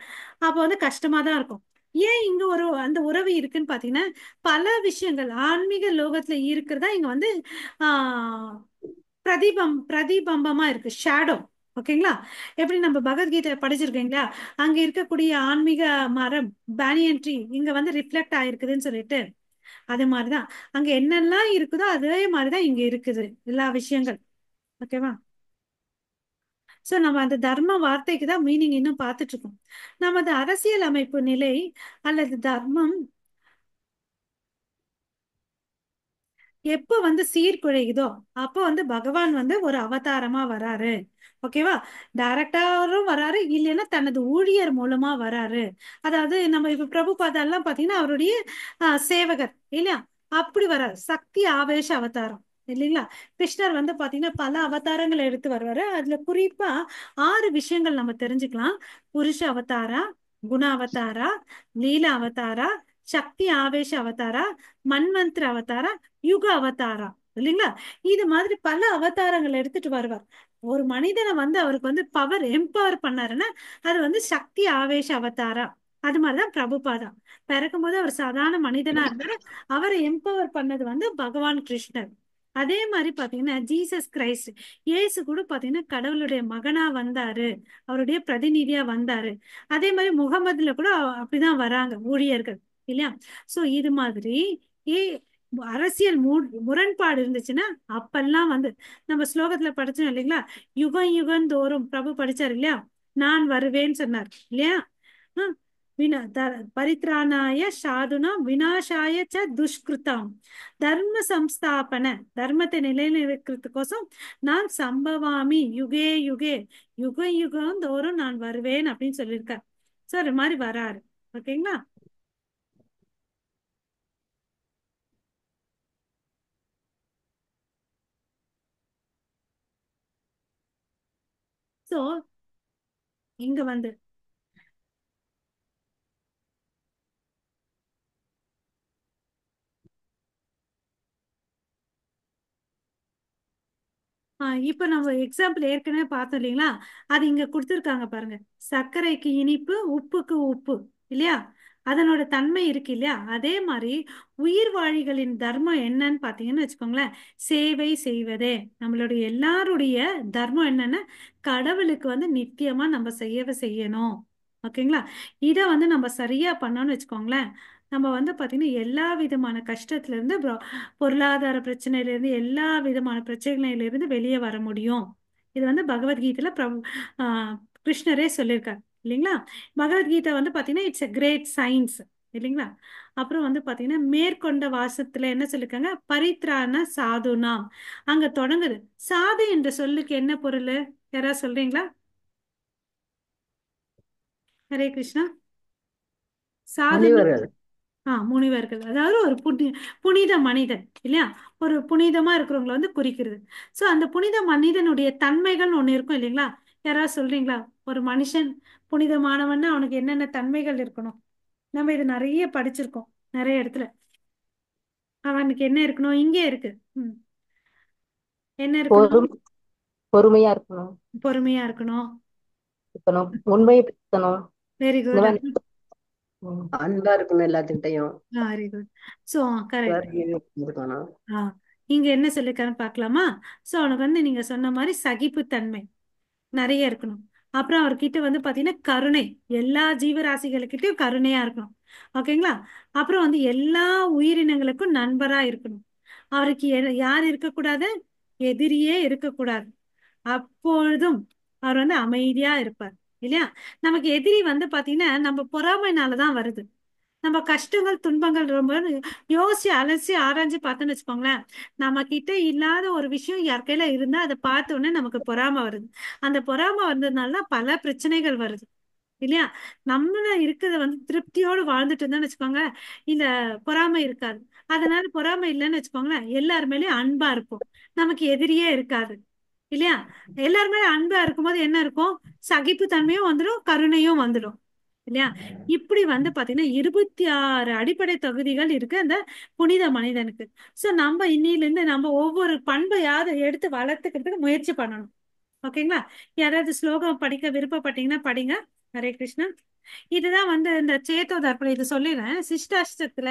அப்போ வந்து கஷ்டமா தான் இருக்கும். ஏன் இங்க ஒரு அந்த உறவு இருக்குன்னு பாத்தீங்கன்னா பல விஷயங்கள் ஆன்மீக லோகத்துல இருக்கிறதா இங்க வந்து ஆஹ் பிரதிபம்பமா இருக்கு, ஷேடோ. ஓகேங்களா? எப்படி நம்ம பகவத்கீதை படிச்சிருக்கீங்களா? அங்க இருக்கக்கூடிய ஆன்மீக மரம், பேனியன் ட்ரீ இங்க வந்து ரிஃப்ளெக்ட் ஆயிருக்குதுன்னு சொல்லிட்டு, அது மாதிரிதான் அங்க என்னெல்லாம் இருக்குதோ அதே மாதிரிதான் இங்க இருக்குது எல்லா விஷயங்கள். ஓகேவா? சோ நம்ம அந்த தர்ம வார்த்தைக்கு தான் மீனிங் இன்னும் பார்த்துட்டு இருக்கோம். நமது அரசியல் அமைப்பு நிலை அல்லது தர்மம் எப்ப வந்து சீர்குலையுதோ அப்போ வந்து பகவான் வந்து ஒரு அவதாரமா வராரு. ஓகேவா? டைரக்டாரும் வராரு, இல்லைன்னா தனது ஊழியர் மூலமா வராரு. அதாவது நம்ம இப்ப பிரபுபாதா எல்லாம் பாத்தீங்கன்னா அவருடைய சேவகர் இல்லையா? அப்படி வராரு. சக்தி ஆவேச அவதாரம் இல்லைங்களா? கிருஷ்ணர் வந்து பாத்தீங்கன்னா பல அவதாரங்களை எடுத்து வருவாரு. அதுல குறிப்பா 6 விஷயங்கள் நம்ம தெரிஞ்சுக்கலாம். புருஷ அவதாரா, குண அவதாரா, லீல அவதாரா, சக்தி ஆவேச அவதாரா, மன்வந்திர அவதாரா, யுக அவதாரா இல்லைங்களா? இது மாதிரி பல அவதாரங்கள் எடுத்துட்டு வருவார். ஒரு மனிதனை வந்து அவருக்கு வந்து பவர் எம்பவர் பண்ணாருன்னா அது வந்து சக்தி ஆவேச அவதாரா. அது மாதிரிதான் பிரபுபாதா. பிறக்கும்போது அவர் சாதாரண மனிதனா இருந்தாரு. அவரை எம்பவர் பண்ணது வந்து பகவான் கிருஷ்ணர். அதே மாதிரி பாத்தீங்கன்னா ஜீசஸ் கிரைஸ்ட், இயேசு கூட பாத்தீங்கன்னா கடவுளுடைய மகனா வந்தாரு, அவருடைய பிரதிநிதியா வந்தாரு. அதே மாதிரி முகமதுல கூட அப்படிதான் வராங்க ஊழியர்கள் இல்லையா? சோ இது மாதிரி அரசியல் முரண்பாடு இருந்துச்சுன்னா அப்பெல்லாம் வந்து நம்ம ஸ்லோகத்துல படிச்சோம் இல்லைங்களா, யுகம் யுகந்தோறும் பிரபு படிச்சார் இல்லையா, நான் வருவேன்னு சொன்னார் இல்லையா. ஹம், பரித்ராணாய சாதுனா விநாசாய ச துஷ்கிருதாம் தர்ம சம்ஸ்தாபன தர்மத்தை நிலைநிறுத்துறதுக்கோசம் நான் சம்பவாமி யுகே யுகே யுக யுகம் தோறும் நான் வருவேன் அப்படின்னு சொல்லியிருக்கார். சோ அது மாதிரி வராரு. ஓகேங்களா. சோ இங்க வந்து இப்ப நம்ம எக்ஸாம்பிள் ஏற்கனவே பார்த்தோம் இல்லைங்களா, அது இங்க கொடுத்துருக்காங்க பாருங்க. சர்க்கரைக்கு இனிப்பு, உப்புக்கு உப்பு இல்லையா, அதனோட தன்மை இருக்கு இல்லையா. அதே மாதிரி உயிர் வாழிகளின் தர்மம் என்னன்னு பாத்தீங்கன்னு வச்சுக்கோங்களேன், சேவை செய்வதே. நம்மளுடைய எல்லாருடைய தர்மம் என்னன்னா கடவுளுக்கு வந்து நித்தியமா நம்ம செய்யணும். ஓகேங்களா. இத வந்து நம்ம சரியா பண்ணோம்னு வச்சுக்கோங்களேன், நம்ம வந்து பாத்தீங்கன்னா எல்லா விதமான கஷ்டத்துல இருந்து பொருளாதார பிரச்சனையில இருந்து எல்லா விதமான பிரச்சனையில இருந்து வெளியே வர முடியும். இது வந்து பகவத்கீதையில கிருஷ்ணரே சொல்லியிருக்காரு இல்லைங்களா. பகவத்கீதை வந்து பாத்தீங்கன்னா இட்ஸ் எ கிரேட் சயின்ஸ் இல்லைங்களா. அப்புறம் வந்து பாத்தீங்கன்னா மேற்கொண்ட வாசத்துல என்ன சொல்லிருக்காங்க, பரித்ராண சாதுனாம் அங்க தொடங்குது. சாது என்ற சொல்லுக்கு என்ன பொருள், யாராவது சொல்றீங்களா? ஹரே கிருஷ்ணா. சாதுன்னா முனிவர்கள். முனிவர்கள், அதாவது ஒரு புனித மனிதன் இல்லையா, ஒரு புனிதமா இருக்கிறவங்களை வந்து குறிக்கிறது. சோ அந்த புனித மனிதனுடைய தன்மைகள் ஒண்ணு இருக்கும் இல்லைங்களா. யாராவது சொல்றீங்களா, ஒரு மனுஷன் புனிதமானவன்னா அவனுக்கு என்னென்ன தன்மைகள் இருக்கணும்? நம்ம இது நிறைய படிச்சிருக்கோம் நிறைய இடத்துல. அவனுக்கு என்ன இருக்கணும், இங்கே இருக்கு. என்ன இருக்கணும்? பொறுமை பொறுமையா இருக்கணும், பொறுமையா இருக்கணும். இருக்கணும், உண்மையை பேசணும். வெரி இந்த குட். மாதிரி அன்பா இருக்கணும் எல்லாத்துக்கிட்டையும். Very good. So correct. இருக்கணும். இங்க என்ன சொல்லிருக்காருன்னு பார்க்கலாமா. சோ அவனுக்கு வந்து நீங்க சொன்ன மாதிரி சகிப்புத்தன்மை நிறைய இருக்கணும். அப்புறம் அவர்கிட்ட வந்து பாத்தீங்கன்னா கருணை, எல்லா ஜீவராசிகளுக்கிட்டையும் கருணையா இருக்கணும். ஓகேங்களா. அப்புறம் வந்து எல்லா உயிரினங்களுக்கும் நண்பரா இருக்கணும். அவருக்கு யார் இருக்கக்கூடாது, எதிரியே இருக்கக்கூடாது. அப்பொழுதும் அவர் வந்து அமைதியா இருப்பார் இல்லையா. நமக்கு எதிரி வந்து பாத்தீங்கன்னா நம்ம பொறாமைனாலதான் வருது. நம்ம கஷ்டங்கள் துன்பங்கள் ரொம்ப யோசிச்சு அலசி ஆராய்ஞ்சு பார்த்தோன்னு வச்சுக்கோங்களேன், நம்ம கிட்ட இல்லாத ஒரு விஷயம் யார் கையில இருந்தா அதை பார்த்த உடனே நமக்கு பொறாமை வருது. அந்த பொறாமை வந்ததுனால பல பிரச்சனைகள் வருது இல்லையா. நம்மள இருக்கிறத வந்து திருப்தியோடு வாழ்ந்துட்டு இருந்தோம்னு வச்சுக்கோங்க, இந்த பொறாமை இருக்காது. அதனால பொறாமை இல்லைன்னு வச்சுக்கோங்களேன், எல்லார் மேலயும் அன்பா இருப்போம், நமக்கு எதிரியே இருக்காது இல்லையா. எல்லாருமே அன்பா இருக்கும்போது என்ன இருக்கும், சகிப்பு தன்மையும் வந்துடும், கருணையும் வந்துடும் இல்லையா. இப்படி வந்து பாத்தீங்கன்னா 26 அடிப்படை தகுதிகள் இருக்கு அந்த புனித மனிதனுக்கு. சோ நம்ம இன்னில இருந்து நம்ம ஒவ்வொரு பண்பையாவது எடுத்து வளர்த்துக்கிறதுக்கு முயற்சி பண்ணணும். ஓகேங்களா. யாராவது ஸ்லோகம் படிக்க விருப்பப்பட்டீங்கன்னா படிங்க. ஹரே கிருஷ்ணா. இதுதான் வந்து இந்த சேத்தோதர்ப்பணம், இது சொல்லிடுறேன். சிஷ்டாஷ்டத்துல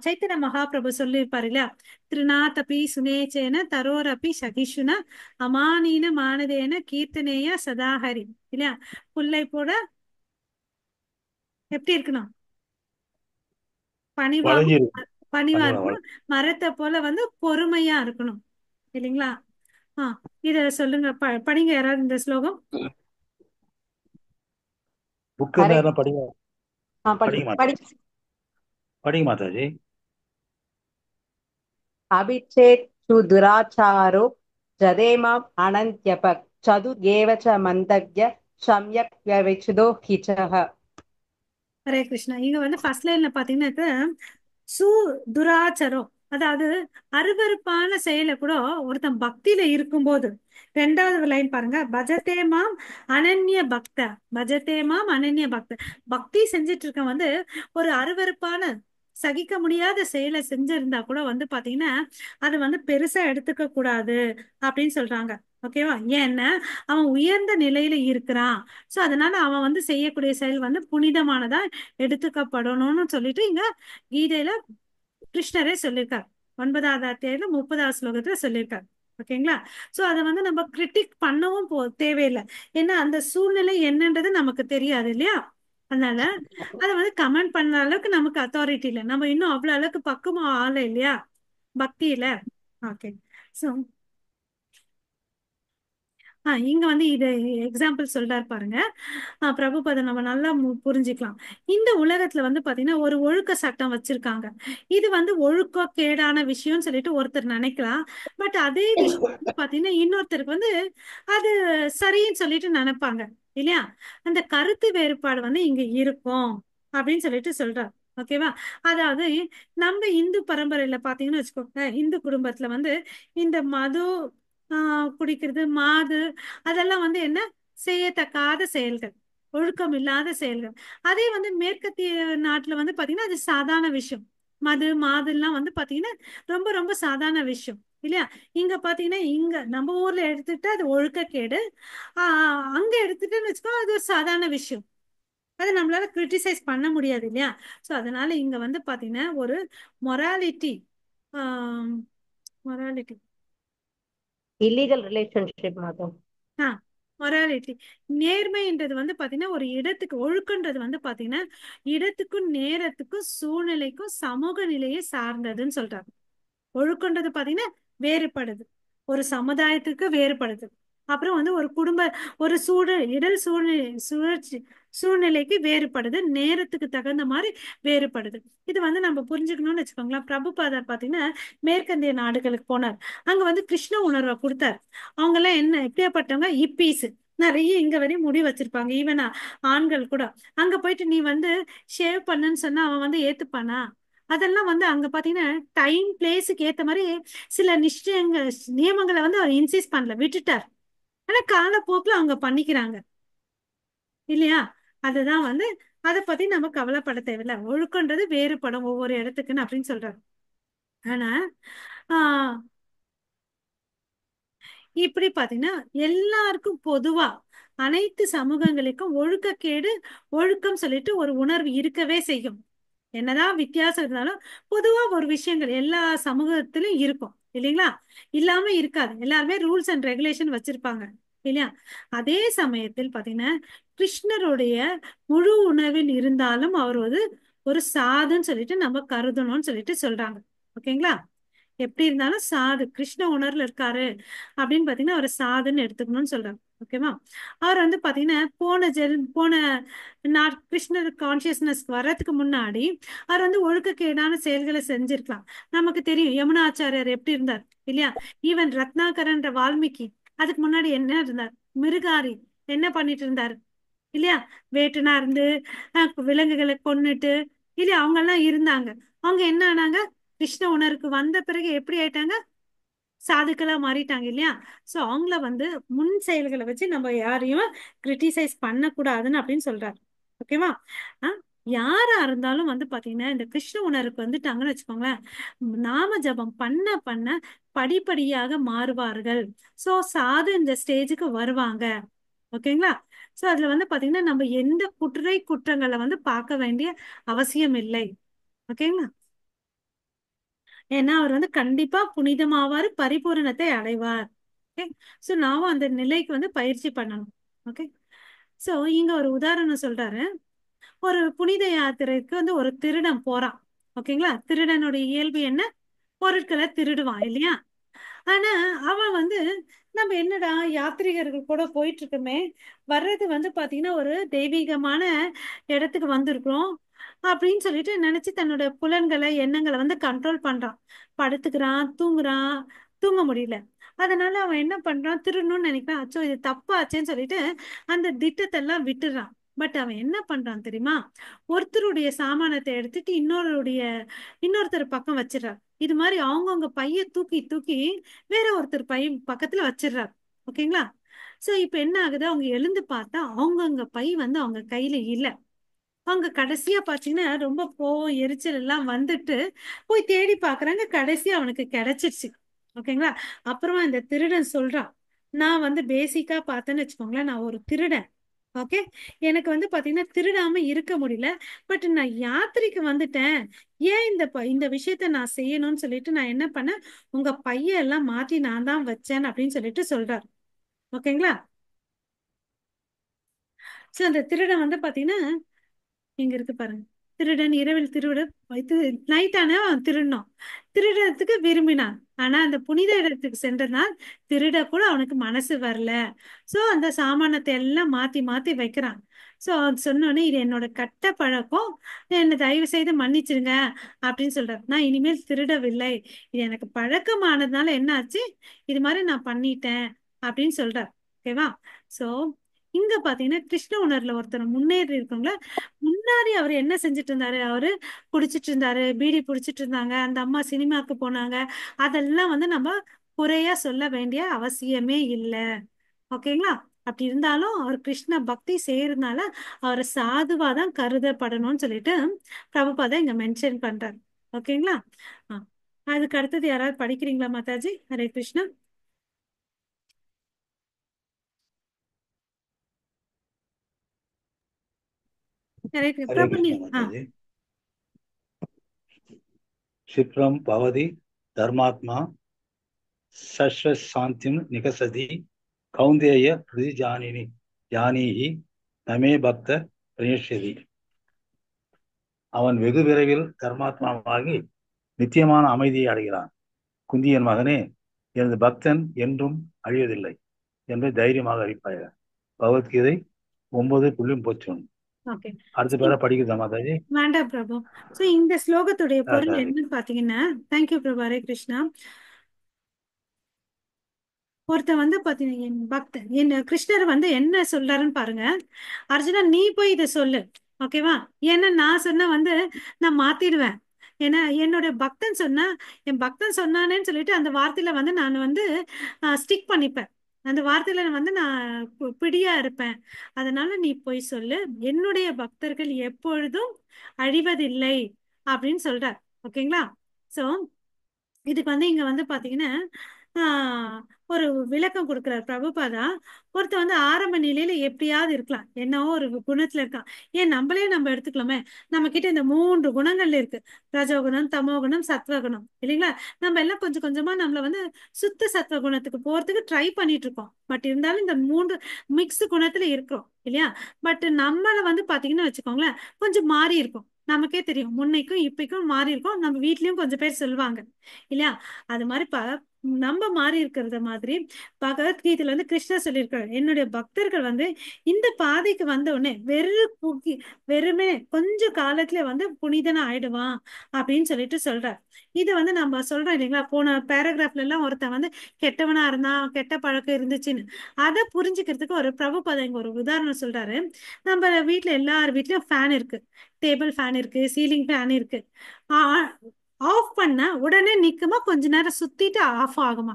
சைத்தன்ய மகாபிரபு சொல்லியிருப்பாரு இல்லையா, திருநாதபி சுனேச்சேன தரோரபி சகிஷுன அமானீன மானதேன கீர்த்தனேய சதாஹரி இல்லையா. புல்லை போட எப்படி இருக்கணும், பணிவாகவும் வளைஞ்சிருக்கு. பணிவா பணிவா இருக்கணும். மரத்தை போல வந்து பொறுமையா இருக்கணும் இல்லைங்களா. இத சொல்லுங்க, படிங்க யாராவது இந்த ஸ்லோகம். புக் என்ன ஹரே யாரும் படிங்க. படி படிங்க படி. மாதாஜி. படிங்க மாதாஜி. அபிச்சேத் சு துராச்சாரோ ஜதேமாம் அனந்த்யபக் சதுர்ஏவ ச மந்தக்ய சம்யக் வியவசிதோ ஹிசஹ. ஹரே கிருஷ்ணா. இங்க வந்து ஃபர்ஸ்ட் லைன்ல பாத்தீங்கன்னா சு துராச்சரம், அதாவது அருவருப்பான செயலை கூட ஒருத்தன் பக்தியில இருக்கும்போது. ரெண்டாவது லைன் பாருங்க, பஜதே மாம் அனன்ய பக்த, பஜதே மாம் அனன்ய பக்த. பக்தி செஞ்சுட்டு இருக்க வந்து ஒரு அருவருப்பான சகிக்க முடியாத செயலை செஞ்சிருந்தா கூட வந்து பாத்தீங்கன்னா அது வந்து பெருசா எடுத்துக்க கூடாது அப்படின்னு சொல்றாங்க. ஓகேவா. ஏன்னா அவன் உயர்ந்த நிலையில இருக்கிறான். சோ அதனால அவன் வந்து செய்யக்கூடிய செயல் வந்து புனிதமானதா எடுத்துக்கப்படணும்னு சொல்லிட்டு இங்க கீதையில கிருஷ்ணரே சொல்லியிருக்கார். 9வது அத்தியாயத்துல 30வது ஸ்லோகத்துல சொல்லியிருக்கார். ஓகேங்களா. சோ அதை வந்து நம்ம கிரிட்டிக் பண்ணவும் தேவையில்லை. ஏன்னா அந்த சூழ்நிலை என்னன்றது நமக்கு தெரியாது இல்லையா. அதனால அதை வந்து கமெண்ட் பண்ற அளவுக்கு நமக்கு அத்தாரிட்டி இல்லை. நம்ம இன்னும் அவ்வளவு அளவுக்கு பக்குவமா ஆள இல்லையா பக்தியில. ஓகே. ஸோ இங்க வந்து இது எக்ஸாம்பிள் சொல்றாரு பாருங்க. பிரபுபத நம்ம நல்லா புரிஞ்சுக்கலாம். இந்த உலகத்துல வந்து பாத்தீங்கன்னா ஒரு ஒழுக்க சட்டம் வச்சிருக்காங்க. இது வந்து ஒழுக்க கேடான விஷயம்னு சொல்லிட்டு ஒருத்தர் நினைக்கலாம். பட் அதே விஷயம் வந்து பாத்தீங்கன்னா இன்னொருத்தருக்கு வந்து அது சரின்னு சொல்லிட்டு நினைப்பாங்க இல்லையா. அந்த கருத்து வேறுபாடு வந்து இங்க இருக்கும் அப்படின்னு சொல்லிட்டு சொல்றாரு. ஓகேவா. அதாவது நம்ம இந்து பரம்பரையில பாத்தீங்கன்னு வச்சுக்கோங்க, இந்து குடும்பத்துல வந்து இந்த மது குடிக்கிறது, மாது, அதெல்லாம் வந்து என்ன செய்யத்தக்காத செயல்கள், ஒழுக்கம் இல்லாத செயல்கள். அதே வந்து மேற்கத்திய நாட்டுல வந்து பாத்தீங்கன்னா அது சாதாரண விஷயம். மது மாதுலாம் வந்து பாத்தீங்கன்னா ரொம்ப ரொம்ப சாதாரண விஷயம் இல்லையா. இங்க பாத்தீங்கன்னா இங்க நம்ம ஊர்ல எடுத்துட்டா அது ஒழுக்கக்கேடு. அங்க எடுத்துட்டேன்னு வச்சுக்கோ அது ஒரு சாதாரண விஷயம். அதை நம்மளால கிரிட்டிசைஸ் பண்ண முடியாது இல்லையா. சோ அதனால இங்க வந்து பாத்தீங்கன்னா ஒரு மொராலிட்டி மொராலிட்டி இல்லீகல் ரிலேஷன்ஷிப் மாதம். மொராலிட்டி நேர்மைன்றது வந்து பாத்தீங்கன்னா ஒரு இடத்துக்கு, ஒழுக்கன்றது வந்து பாத்தீங்கன்னா இடத்துக்கும் நேரத்துக்கும் சூழ்நிலைக்கும் சமூக நிலையை சார்ந்ததுன்னு சொல்றாங்க. ஒழுக்கன்றது பாத்தீங்கன்னா வேறுபடுது, ஒரு சமுதாயத்துக்கு வேறுபடுது. அப்புறம் வந்து ஒரு குடும்ப ஒரு சூழ்நிலைக்கு வேறுபடுது, நேரத்துக்கு தகுந்த மாதிரி வேறுபடுது. இது வந்து நம்ம புரிஞ்சுக்கணும்னு வச்சுக்கோங்களேன். பிரபுபாதர் பாத்தீங்கன்னா மேற்கத்திய நாடுகளுக்கு போனார். அங்க வந்து கிருஷ்ண உணர்வை கொடுத்தாரு. அவங்க எல்லாம் என்ன எப்படியாப்பட்டவங்க, இப்பீஸ் நிறைய இங்க வரையும் முடி வச்சிருப்பாங்க. ஈவன் ஆண்கள் கூட. அங்க போயிட்டு நீ வந்து ஷேவ் பண்ணுன்னு சொன்னா அவன் வந்து ஏத்துப்பானா. அதெல்லாம் வந்து அங்க பாத்தீங்கன்னா டைம் பிளேஸுக்கு ஏத்த மாதிரி சில நியமங்களை வந்து அவர் இன்சிஸ்ட் பண்ணல, விட்டுட்டார். ஆனா காலப்போக்குல அவங்க பண்ணிக்கிறாங்க இல்லையா. அதுதான் வந்து அதை பத்தி நம்ம கவலைப்பட தேவையில்ல. ஒழுக்கன்றது வேறுபடும் ஒவ்வொரு இடத்துக்குன்னு அப்படின்னு சொல்றாரு. ஆனா ஆஹ் இப்படி பாத்தீங்கன்னா எல்லாருக்கும் பொதுவா அனைத்து சமூகங்களுக்கும் ஒழுக்கக்கேடு, ஒழுக்கம் சொல்லிட்டு ஒரு உணர்வு இருக்கவே செய்யும். என்னதான் வித்தியாசம் இருந்தாலும் பொதுவா ஒரு விஷயங்கள் எல்லா சமூகத்திலும் இருக்கும் இல்லைங்களா. இல்லாம இருக்காது. எல்லாருமே ரூல்ஸ் அண்ட் ரெகுலேஷன் வச்சிருப்பாங்க இல்லையா. அதே சமயத்தில் பாத்தீங்கன்னா கிருஷ்ணருடைய முழு உணர்வில் இருந்தாலும் அவர் ஒரு சாதுன்னு சொல்லிட்டு நம்ம கருதணும்னு சொல்லிட்டு சொல்றாங்க. ஓகேங்களா. எப்படி இருந்தாலும் சாது கிருஷ்ண உணர்வுல இருக்காரு அப்படின்னு பாத்தீங்கன்னா அவர் சாதுன்னு எடுத்துக்கணும்னு சொல்றாங்க. ஓகேவா. அவர் வந்து பாத்தீங்கன்னா போன கிருஷ்ணர் கான்சியஸ்னஸ் வர்றதுக்கு முன்னாடி அவர் வந்து ஒழுக்கக்கேடான செயல்களை செஞ்சிருக்கலாம். நமக்கு தெரியும் யமுனா ஆச்சாரியார் எப்படி இருந்தார் இல்லையா. ஈவன் ரத்னாகரன்ற வால்மீகி அதுக்கு முன்னாடி என்ன இருந்தார், மிருகாரி என்ன பண்ணிட்டு இருந்தாரு இல்லையா. வேட்டுனா இருந்து விலங்குகளை கொன்னுட்டு இல்லையா அவங்க எல்லாம் இருந்தாங்க. அவங்க என்ன ஆனாங்க, கிருஷ்ண உணர்வுக்கு வந்த பிறகு எப்படி ஆயிட்டாங்க, சாதுக்களா மாறிட்டாங்க இல்லையா. சோ அவங்கள வந்து முன் செயல்களை வச்சு நம்ம யாரையும் கிரிட்டிசைஸ் பண்ணக்கூடாதுன்னு அப்படின்னு சொல்றாரு. ஓகேவா. யாரா இருந்தாலும் வந்து பாத்தீங்கன்னா இந்த கிருஷ்ண உணர்வுக்கு வந்துட்டாங்கன்னு வச்சுக்கோங்களேன், நாம ஜபம் பண்ண பண்ண படிப்படியாக மாறுவார்கள். சோ சாது இந்த ஸ்டேஜுக்கு வருவாங்க. ஓகேங்களா. சோ அதுல வந்து பாத்தீங்கன்னா நம்ம எந்த குற்றங்களை வந்து பார்க்க வேண்டிய அவசியம் இல்லை. ஓகேங்களா. ஏன்னா அவர் வந்து கண்டிப்பா புனிதமாவாரு, பரிபூரணத்தை அடைவார். ஓகே. சோ நாமும் அந்த நிலைக்கு வந்து பயிற்சி பண்ணணும். ஓகே. சோ இங்க ஒரு உதாரணம் சொல்றாரு. ஒரு புனித யாத்திரைக்கு வந்து ஒரு திருடன் போறான். ஓகேங்களா. திருடனுடைய இயல்பு என்ன, பொருட்களை திருடுவான் இல்லையா. ஆனா அவன் வந்து நம்ம என்னடா யாத்ரீகர்கள் கூட போயிட்டு இருக்கோமே, வர்றது வந்து பாத்தீங்கன்னா ஒரு தெய்வீகமான இடத்துக்கு வந்திருக்கிறோம் அப்படின்னு சொல்லிட்டு நினைச்சு தன்னோட புலன்களை எண்ணங்களை வந்து கண்ட்ரோல் பண்றான். படுத்துக்கிறான், தூங்குறான், தூங்க முடியல. அதனால அவன் என்ன பண்றான், திருடணும்னு நினைக்கிறான். அச்சோ இது தப்பாச்சேன்னு சொல்லிட்டு அந்த திட்டத்தை எல்லாம் விட்டுறான். பட் அவன் என்ன பண்றான் தெரியுமா, ஒருத்தருடைய சாமானத்தை எடுத்துட்டு இன்னொருத்தர் பக்கம் வச்சிடறான். இது மாதிரி அவங்கவுங்க பைய தூக்கி தூக்கி வேற ஒருத்தர் பை பக்கத்துல வச்சிடுறாரு. ஓகேங்களா. சோ இப்ப என்ன ஆகுது, அவங்க எழுந்து பார்த்தா அவங்கவுங்க பை வந்து அவங்க கையில இல்ல. அவங்க கடைசியா பாத்தீங்கன்னா ரொம்ப கோவம் எரிச்சல் எல்லாம் வந்துட்டு போய் தேடி பாக்குறாங்க. கடைசியா அவனுக்கு கிடைச்சிருச்சு. ஓகேங்களா. அப்புறமா இந்த திருடன் சொல்றான், நான் வந்து பேசிக்கா பார்த்தேன்னு வச்சுக்கோங்களேன், நான் ஒரு திருடன். ஓகே. எனக்கு வந்து பாத்தீங்கன்னா திருடாம இருக்க முடியல. பட் நான் யாத்திரைக்கு வந்துட்டேன், ஏன் இந்த விஷயத்த நான் செய்யணும்னு சொல்லிட்டு நான் என்ன பண்ணேன், உங்க பைய எல்லாம் மாத்தி நான் தான் வச்சேன் அப்படின்னு சொல்லிட்டு சொல்றாரு. ஓகேங்களா. சோ அந்த திருடன் வந்து பாத்தீங்கன்னா இங்க இருக்கு பாருங்க. திருடன் இரவில் திருட வைத்து நைட் ஆனா திருடணும், திருடறதுக்கு விரும்பினான். ஆனா அந்த புனித இடத்துக்கு சென்றனால் திருட கூட அவனுக்கு மனசு வரல. சோ அந்த சாமானத்தை எல்லாம் மாத்தி மாத்தி வைக்கிறான். சோ அவன் சொன்னோடனே இது என்னோட கெட்ட பழக்கம், என்னை தயவு செய்து மன்னிச்சிருங்க அப்படின்னு சொல்றாரு. நான் இனிமேல் திருடவில்லை, இது எனக்கு பழக்கமானதுனால என்ன ஆச்சு, இது மாதிரி நான் பண்ணிட்டேன் அப்படின்னு சொல்றார். ஓகேவா? சோ இங்க பாத்தீங்கன்னா கிருஷ்ண உணர்வுல ஒருத்தர் முன்னேறி இருக்கவங்கள, முன்னாடி அவர் என்ன செஞ்சுட்டு இருந்தாரு, அவரு குடிச்சிட்டு இருந்தாரு, பீடி பிடிச்சிட்டு இருந்தாங்க, அந்த அம்மா சினிமாக்கு போனாங்க, அதெல்லாம் வந்து நம்ம குறையா சொல்ல வேண்டிய அவசியமே இல்லை. ஓகேங்களா? அப்படி இருந்தாலும் அவர் கிருஷ்ண பக்தி செய்யறதுனால அவர் சாதுவா தான் கருதப்படணும்னு சொல்லிட்டு பிரபுபாதா இங்க மென்ஷன் பண்றாரு. ஓகேங்களா? ஆ. அதுக்கு அடுத்தது யாராவது படிக்கிறீங்களா மாதாஜி? ஹரே கிருஷ்ணா. ஹரே ஹரே பிரபு நீ கிருஷ்ணா மாதாஜி. क्षिप्रम भवति धर्मात्मा शांतिम निकसति कौन्तेय हृदि जानीहि नमे பக்த பிரயஷ்யதி. அவன் வெகு விரைவில் தர்மாத்மாவாகி நித்தியமான அமைதியை அடைகிறான். குந்தியின் மகனே, எனது பக்தன் என்றும் அழிவதில்லை என்பதை தைரியமாக அறிப்பாய. பகவத்கீதை 9.31. ஓகே. அடுத்த பேர படிக்குதா மாதாஜி? வேண்டாம் பிரபு. சோ இந்த ஸ்லோகத்துடைய பொருள் சரி. என்னன்னு பாத்தீங்கன்னா, தேங்க்யூ பிரபு. ஹரே கிருஷ்ணா. ஒருத்தன் வந்து பாத்தீங்கன்னா என் பக்தன் என் கிருஷ்ணர் வந்து என்ன சொல்றாருன்னு பாருங்க. அர்ஜுனா நீ போய் இதை சொல்லு, ஓகேவா? ஏன்னா நான் சொன்ன வந்து நான் மாத்திடுவேன். ஏன்னா என்னுடைய பக்தன் சொன்னா, என் பக்தன் சொன்னானேன்னு சொல்லிட்டு அந்த வார்த்தையில வந்து நான் வந்து ஸ்டிக் பண்ணிப்பேன். அந்த வார்த்தையில வந்து நான் பிடியா இருப்பேன். அதனால நீ போய் சொல்லு, என்னுடைய பக்தர்கள் எப்பொழுதும் அழிவதில்லை அப்படின்னு சொல்றார். ஓகேங்களா? சோ இதுக்கு வந்து இங்க வந்து பாத்தீங்கன்னா ஒரு விளக்கம் கொடுக்கிறார் பிரபுபாதா. ஒருத்தன் வந்து ஆரம்ப நிலையில எப்படியாவது இருக்கலாம், என்னவோ ஒரு குணத்துல இருக்கான். ஏன் நம்மளே நம்ம எடுத்துக்கலாமே, நம்ம கிட்ட இந்த 3 குணங்கள்ல இருக்கு, ரஜோகுணம், தமோகுணம், சத்வகுணம், இல்லைங்களா? நம்ம எல்லாம் கொஞ்சம் கொஞ்சமா நம்மள வந்து சுத்த சத்வ குணத்துக்கு போறதுக்கு ட்ரை பண்ணிட்டு இருக்கோம். பட் இருந்தாலும் இந்த 3 மிக்ஸ் குணத்துல இருக்கிறோம் இல்லையா? பட் நம்மள வந்து பாத்தீங்கன்னா வச்சுக்கோங்களேன், கொஞ்சம் மாறி இருக்கும். நமக்கே தெரியும், முன்னைக்கும் இப்பைக்கும் மாறி இருக்கும். நம்ம வீட்லயும் கொஞ்சம் பேர் சொல்லுவாங்க இல்லையா? அது மாதிரி நம்ம மாறி இருக்கிறத மாதிரி பகவத்கீதையில வந்து கிருஷ்ணர் சொல்லியிருக்காரு, என்னுடைய பக்தர்கள் வந்து இந்த பாதைக்கு வந்த உடனே வெறுமே கொஞ்ச காலத்துல வந்து புனிதனா ஆயிடுவான் அப்படின்னு சொல்லிட்டு சொல்றார். இது வந்து நம்ம சொல்றோம் இல்லைங்களா, போன பேராகிராஃப்ல எல்லாம் ஒருத்தன் வந்து கெட்டவனா இருந்தா, கெட்ட பழக்கம் இருந்துச்சுன்னு, அதை புரிஞ்சுக்கிறதுக்கு ஒரு பிரபுபாதா இங்க ஒரு உதாரணம் சொல்றாரு. நம்ம வீட்டுல எல்லார் வீட்லயும் ஃபேன் இருக்கு, டேபிள் ஃபேன் இருக்கு, சீலிங் ஃபேன் இருக்கு. ஆஃப் பண்ண உடனே நிக்குமா, கொஞ்ச நேரம் சுத்திட்டு ஆஃப் ஆகுமா?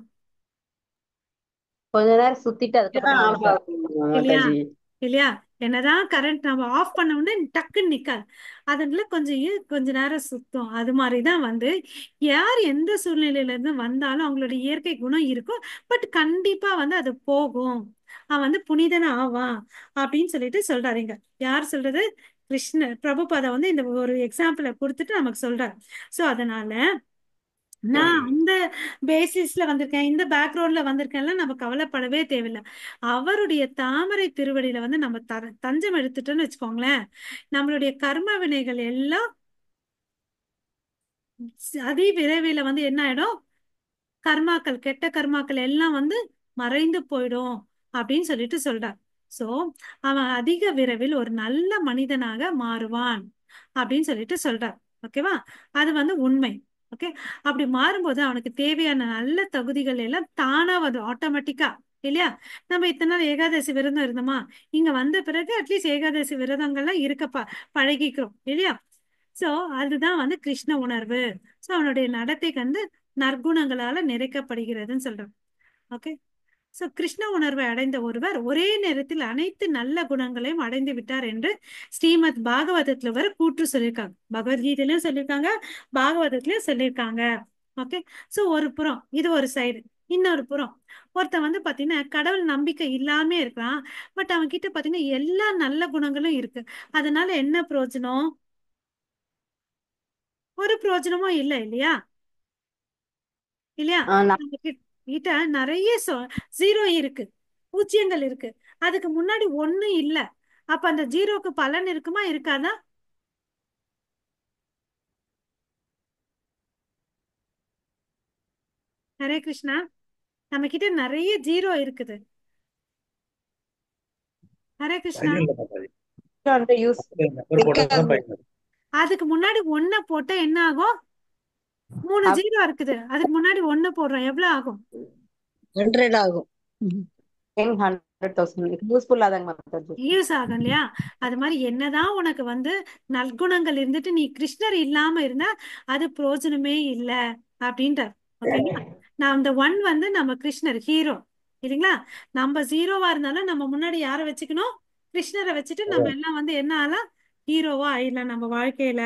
கொஞ்ச நேரம் சுத்திட்டு அதுக்கப்புறம் ஆஃப் ஆஃப் ஆகும். ஆகும் இல்லையா? மாதாஜி. இல்லையா? என்னதான் கரண்ட் நம்ம ஆஃப் பண்ண உடனே டக்குன்னு நிக்காது, அதுல கொஞ்ச நேரம் சுத்தும். அது மாதிரிதான் வந்து யார் எந்த சூழ்நிலையில இருந்து வந்தாலும் அவங்களோட இயற்கை குணம் இருக்கும். பட் கண்டிப்பா வந்து அது போகும், அவன் வந்து புனிதனா ஆவான் அப்படின்னு சொல்லிட்டு சொல்றாருங்க. யார் சொல்றது? கிருஷ்ணர் பிரபுபாதா வந்து இந்த ஒரு எக்ஸாம்பிளை கொடுத்துட்டு நமக்கு சொல்றாரு. சோ அதனால நான் அந்த பேசிஸ்ல வந்திருக்கேன், இந்த பேக்ரவுண்ட்ல வந்திருக்கேன்ல நம்ம கவலைப்படவே தேவையில்லை. அவருடைய தாமரை திருவடியில வந்து நம்ம தஞ்சம் எடுத்துட்டோம்னு வச்சுக்கோங்களேன், நம்மளுடைய கர்ம வினைகள் எல்லாம் அதி விரைவில வந்து என்ன ஆயிடும், கர்மாக்கள், கெட்ட கர்மாக்கள் எல்லாம் வந்து மறைந்து போயிடும் அப்படின்னு சொல்லிட்டு சொல்றார். சோ அவன் அதிக விரைவில் ஒரு நல்ல மனிதனாக மாறுவான் அப்படின்னு சொல்லிட்டு சொல்றார். ஓகேவா? அது வந்து உண்மை. ஓகே. அப்படி மாறும்போது அவனுக்கு தேவையான நல்ல தகுதிகள் எல்லாம் தானா வரும் ஆட்டோமேட்டிக்கா, இல்லையா? நம்ம இத்தனை நாள் ஏகாதசி விரதம் இருந்தோமா, இங்க வந்த பிறகு அட்லீஸ்ட் ஏகாதசி விரதங்கள்லாம் இருக்க பழகிக்கிறோம் இல்லையா? சோ அதுதான் வந்து கிருஷ்ண உணர்வு. சோ அவனுடைய நடத்தை வந்து நற்குணங்களால நிறைக்கப்படுகிறதுன்னு சொல்றோம். ஓகே. சோ கிருஷ்ண உணர்வை அடைந்த ஒருவர் ஒரே நேரத்தில் அனைத்து நல்ல குணங்களையும் அடைந்து விட்டார் என்று ஸ்ரீமத் பாகவதத்துல வர கூற்று சொல்லியிருக்காங்க. பகவத்கீதையிலும் சொல்லியிருக்காங்க, பாகவதத்திலயும் சொல்லியிருக்காங்க. ஓகே. சோ ஒரு புறம் இது ஒரு சைடு. இன்னொரு புறம் ஒருத்தன் வந்து பாத்தீங்கன்னா கடவுள் நம்பிக்கை இல்லாம இருக்கான், பட் அவன் கிட்ட பாத்தீங்கன்னா எல்லா நல்ல குணங்களும் இருக்கு. அதனால என்ன பிரயோஜனம்? ஒரு பிரயோஜனமும் இல்லை, இல்லையா? இல்லையா? நான் நம்ம கிட்ட நிறைய ஜீரோ இருக்கு, பூஜ்ஜியங்கள் இருக்கு, அதுக்கு முன்னாடி ஒண்ணு இல்ல. அப்ப அந்த ஜீரோக்கு பலன் இருக்குமா இருக்காதா? ஹரே கிருஷ்ணா. நம்ம கிட்ட நிறைய ஜீரோ இருக்குது. ஹரே கிருஷ்ணா. பயன் இல்லை மாதாஜி. அந்த யூஸ் நம்பர் போட்டதுதான் பயன் இல்லை. அதுக்கு முன்னாடி ஒன்ன போட்டா என்ன ஆகும்? 3 ஜீரோ இருக்குது, அதுக்கு முன்னாடி ஒண்ணு போடுறோம், எவ்வளவு ஆகும்? 100 ஆகும். 100,000 யூஸ்ஃபுல் ஆதாங்க மாதாஜி. யூஸ் ஆகும் இல்லையா? அது மாதிரி என்னதான் உனக்கு வந்து நற்குணங்கள் இருந்துட்டு நீ கிருஷ்ணர் இல்லாம இருந்தா அது பிரயோஜனமே இல்லை அப்படின்றார். ஓகேங்களா? நான் இந்த ஒன் வந்து நம்ம கிருஷ்ணர் ஹீரோ இல்லைங்களா? நம்ம ஜீரோவா இருந்தாலும் நம்ம முன்னாடி யாரை வச்சுக்கணும்? கிருஷ்ணரை வச்சுட்டு நம்ம எல்லாம் வந்து என்ன ஆகலாம்? ஹீரோவா ஆயிடலாம் நம்ம வாழ்க்கையில.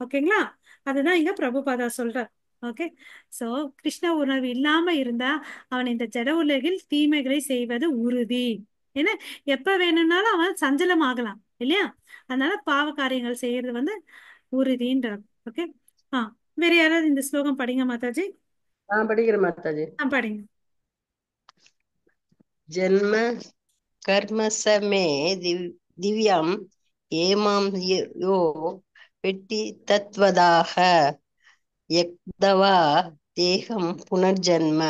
ஓகேங்களா? அதுதான் இங்க பிரபுபாதா சொல்றார். ஓகே. சோ கிருஷ்ண உணர்வு இல்லாம இருந்தா அவன் இந்த ஜட உலகில் தீமைகளை செய்வது உறுதி. ஏன்னா எப்ப வேணும்னாலும் அவன் சஞ்சலம் ஆகலாம் இல்லையா? அதனால பாவ காரியங்கள் செய்யறது வந்து உறுதின்றார். ஓகே. ஆ, வேற யாராவது இந்த ஸ்லோகம் படிங்க மாதாஜி. நான் படிக்கிறேன் மாதாஜி. படிங்க. ஜென்ம கர்ம சமே திவ்யம் ஏமாம் யோ வெட்டி தத்வதாக யக்தவா தேகம் புனர்ஜன்ம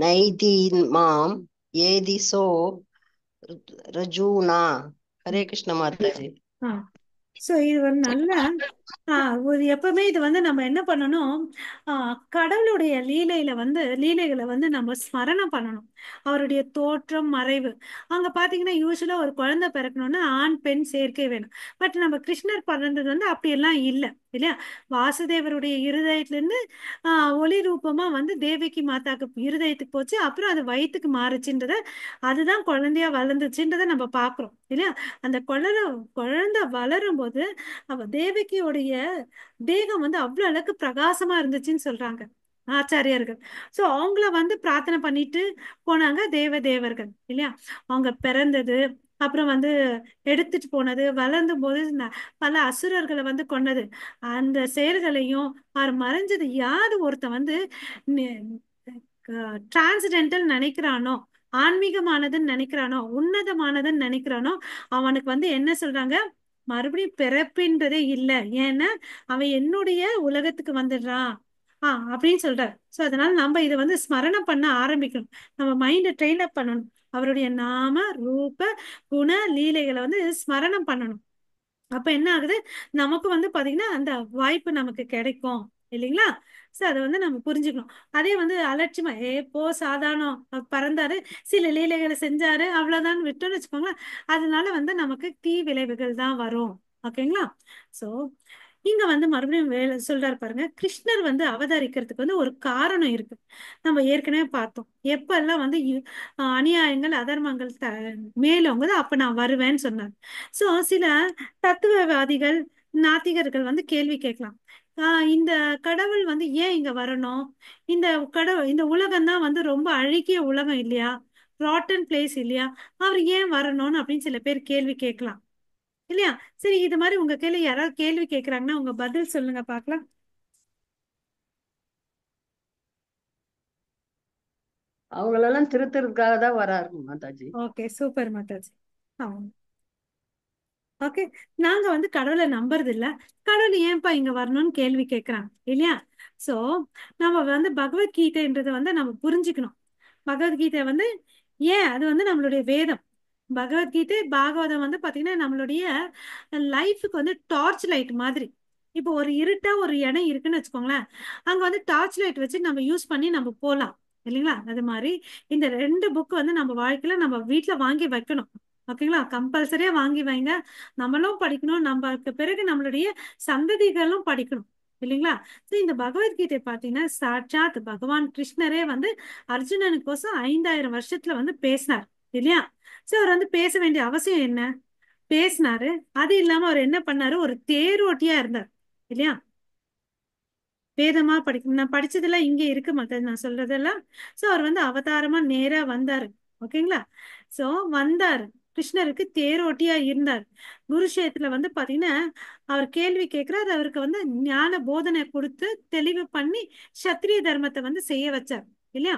நைதி மாம் ஏதிசோ ரஜூனா. ஹரே கிருஷ்ண மாதாஜி. ஸோ இது ஒரு நல்ல ஒரு எப்பவுமே இது வந்து நம்ம என்ன பண்ணணும்? கடவுளுடைய லீலைகளை வந்து நம்ம ஸ்மரணம் பண்ணணும். அவருடைய தோற்றம் மறைவு. அங்க பாத்தீங்கன்னா யூஸ்வலா ஒரு குழந்தை பிறக்கணும்னா ஆண் பெண் சேர்க்கை வேணும். பட் நம்ம கிருஷ்ணர் பிறந்தது வந்து அப்படியெல்லாம் இல்லை இல்லையா? வாசுதேவருடைய இருதயத்துல இருந்து ஒளி ரூபமா வந்து தேவகி மாதாக்கு இருதயத்துக்கு போச்சு, அப்புறம் அது வயிற்றுக்கு மாறுச்சுன்றத, அதுதான் குழந்தையா வளர்ந்துச்சுன்றதை நம்ம பாக்குறோம் இல்லையா? அந்த குழந்தை வளரும் போது அவ தேவகியோடைய தேகம் வந்து அவ்வளவு அளவுக்கு பிரகாசமா இருந்துச்சுன்னு சொல்றாங்க ஆச்சாரியர்கள். சோ அவங்கள வந்து பிரார்த்தனை பண்ணிட்டு போனாங்க தேவர்கள் இல்லையா? அவங்க பிறந்தது, அப்புறம் வந்து எடுத்துட்டு போனது, வளர்ந்த போது பல அசுரர்களை வந்து கொன்னது, அந்த செயல்களையும் அவர் மறைஞ்சது யாரு ஒருத்தன் வந்து டிரான்ஸ்டென்டல் நினைக்கிறானோ, ஆன்மீகமானதுன்னு நினைக்கிறானோ, உன்னதமானதுன்னு நினைக்கிறானோ, அவனுக்கு வந்து என்ன சொல்றாங்க? மறுபடியும் பிறப்புன்றதே இல்லை. ஏன்னா அவன் என்னுடைய உலகத்துக்கு வந்துடுறான் அப்படின்னு சொல்றாரு. சோ அதனால நம்ம இதை வந்து ஸ்மரணம் பண்ண ஆரம்பிக்கணும். நம்ம மைண்டை ட்ரெயின் அப் பண்ணணும். அவருடைய நாம ரூப குண லீலைகளை வந்து ஸ்மரணம் பண்ணணும். அப்ப என்ன ஆகுது? நமக்கு வந்து பாத்தீங்கன்னா அந்த வாய்ப்பு நமக்கு கிடைக்கும் இல்லைங்களா? சோ அதை வந்து நம்ம புரிஞ்சுக்கணும். அதே வந்து அலட்சியமா போ சாதாரணம் பறந்தாரு, சில லீலைகளை செஞ்சாரு, அவ்வளவுதான் விட்டோம்னு வச்சுக்கோங்களேன், அதனால வந்து நமக்கு தீ விளைவுகள் தான் வரும். ஓகேங்களா? சோ இங்க வந்து மறுபடியும் சொல்றாரு பாருங்க, கிருஷ்ணர் வந்து அவதரிக்கிறதுக்கு வந்து ஒரு காரணம் இருக்கு. நம்ம ஏற்கனவே பார்த்தோம். எப்பெல்லாம் வந்து அநியாயங்கள் அதர்மங்கள் மேலோங்குது அப்ப நான் வருவேன்னு சொன்னார். சோ சில தத்துவவாதிகள் நாத்திகர்கள் வந்து கேள்வி கேட்கலாம். இந்த கடவுள் வந்து ஏன் இங்க வரணும்? இந்த இந்த உலகம் தான் வந்து ரொம்ப அழுகிய உலகம் இல்லையா? ராட்டன் பிளேஸ் இல்லையா? அவர் ஏன் வரணும்னு அப்படின்னு சில பேர் கேள்வி கேட்கலாம் இல்லையா? சரி, இது மாதிரி உங்க கேள்வி யாராவது கேள்வி கேட்கறாங்கன்னா உங்க பதில் சொல்லுங்க பாக்கலாம். அவங்களெல்லாம் திருத்துறதுக்காக தான் வராரு Mataji. Okay, super Mataji. Okay. நாங்க வந்து கடவுளை நம்புறது இல்ல, கடவுள் ஏன்பா இங்க வரணும்னு கேள்வி கேட்கறாங்க இல்லையா? சோ நம்ம வந்து பகவத்கீதைன்றதை வந்து நம்ம புரிஞ்சுக்கணும். பகவத்கீதை வந்து ஏன் அது வந்து நம்மளுடைய வேதம். பகவத்கீதை பாகவதம் வந்து பாத்தீங்கன்னா நம்மளுடைய லைஃபுக்கு வந்து டார்ச் லைட் மாதிரி. இப்போ ஒரு இருட்டா ஒரு இடம் இருக்குன்னு வச்சுக்கோங்களேன், அங்க வந்து டார்ச் லைட் வச்சு நம்ம யூஸ் பண்ணி நம்ம போலாம் இல்லைங்களா? அது மாதிரி இந்த 2 புக் வந்து நம்ம வாழ்க்கையில நம்ம வீட்டுல வாங்கி வைக்கணும். ஓகேங்களா? கம்பல்சரியா வாங்கி வைங்க. நம்மளும் படிக்கணும், நம்மளுக்கு பிறகு நம்மளுடைய சந்ததிகளும் படிக்கணும் இல்லைங்களா? இந்த பகவத்கீதை பாத்தீங்கன்னா சாட்சாத் பகவான் கிருஷ்ணரே வந்து அர்ஜுனனுக்கோசம் 5000 வருஷத்துல வந்து பேசினார் இல்லையா? சோ அவர் வந்து பேச வேண்டிய அவசியம் என்ன? பேசினாரு. அது இல்லாம அவர் என்ன பண்ணாரு? ஒரு தேரோட்டியா இருந்தார் இல்லையா? வேதமா படிக்கணும், நான் படிச்சதெல்லாம் இங்க இருக்கு மத்த நான் சொல்றதெல்லாம். சோ அவர் வந்து அவதாரமா நேரா வந்தாரு. ஓகேங்களா? சோ வந்தாரு, கிருஷ்ணருக்கு தேரோட்டியா இருந்தார். குருஷேத்துல வந்து பாத்தீங்கன்னா அவர் கேள்வி கேட்கிறார், அவருக்கு வந்து ஞான போதனை கொடுத்து தெளிவு பண்ணி சத்திரிய தர்மத்தை வந்து செய்ய வச்சார் இல்லையா?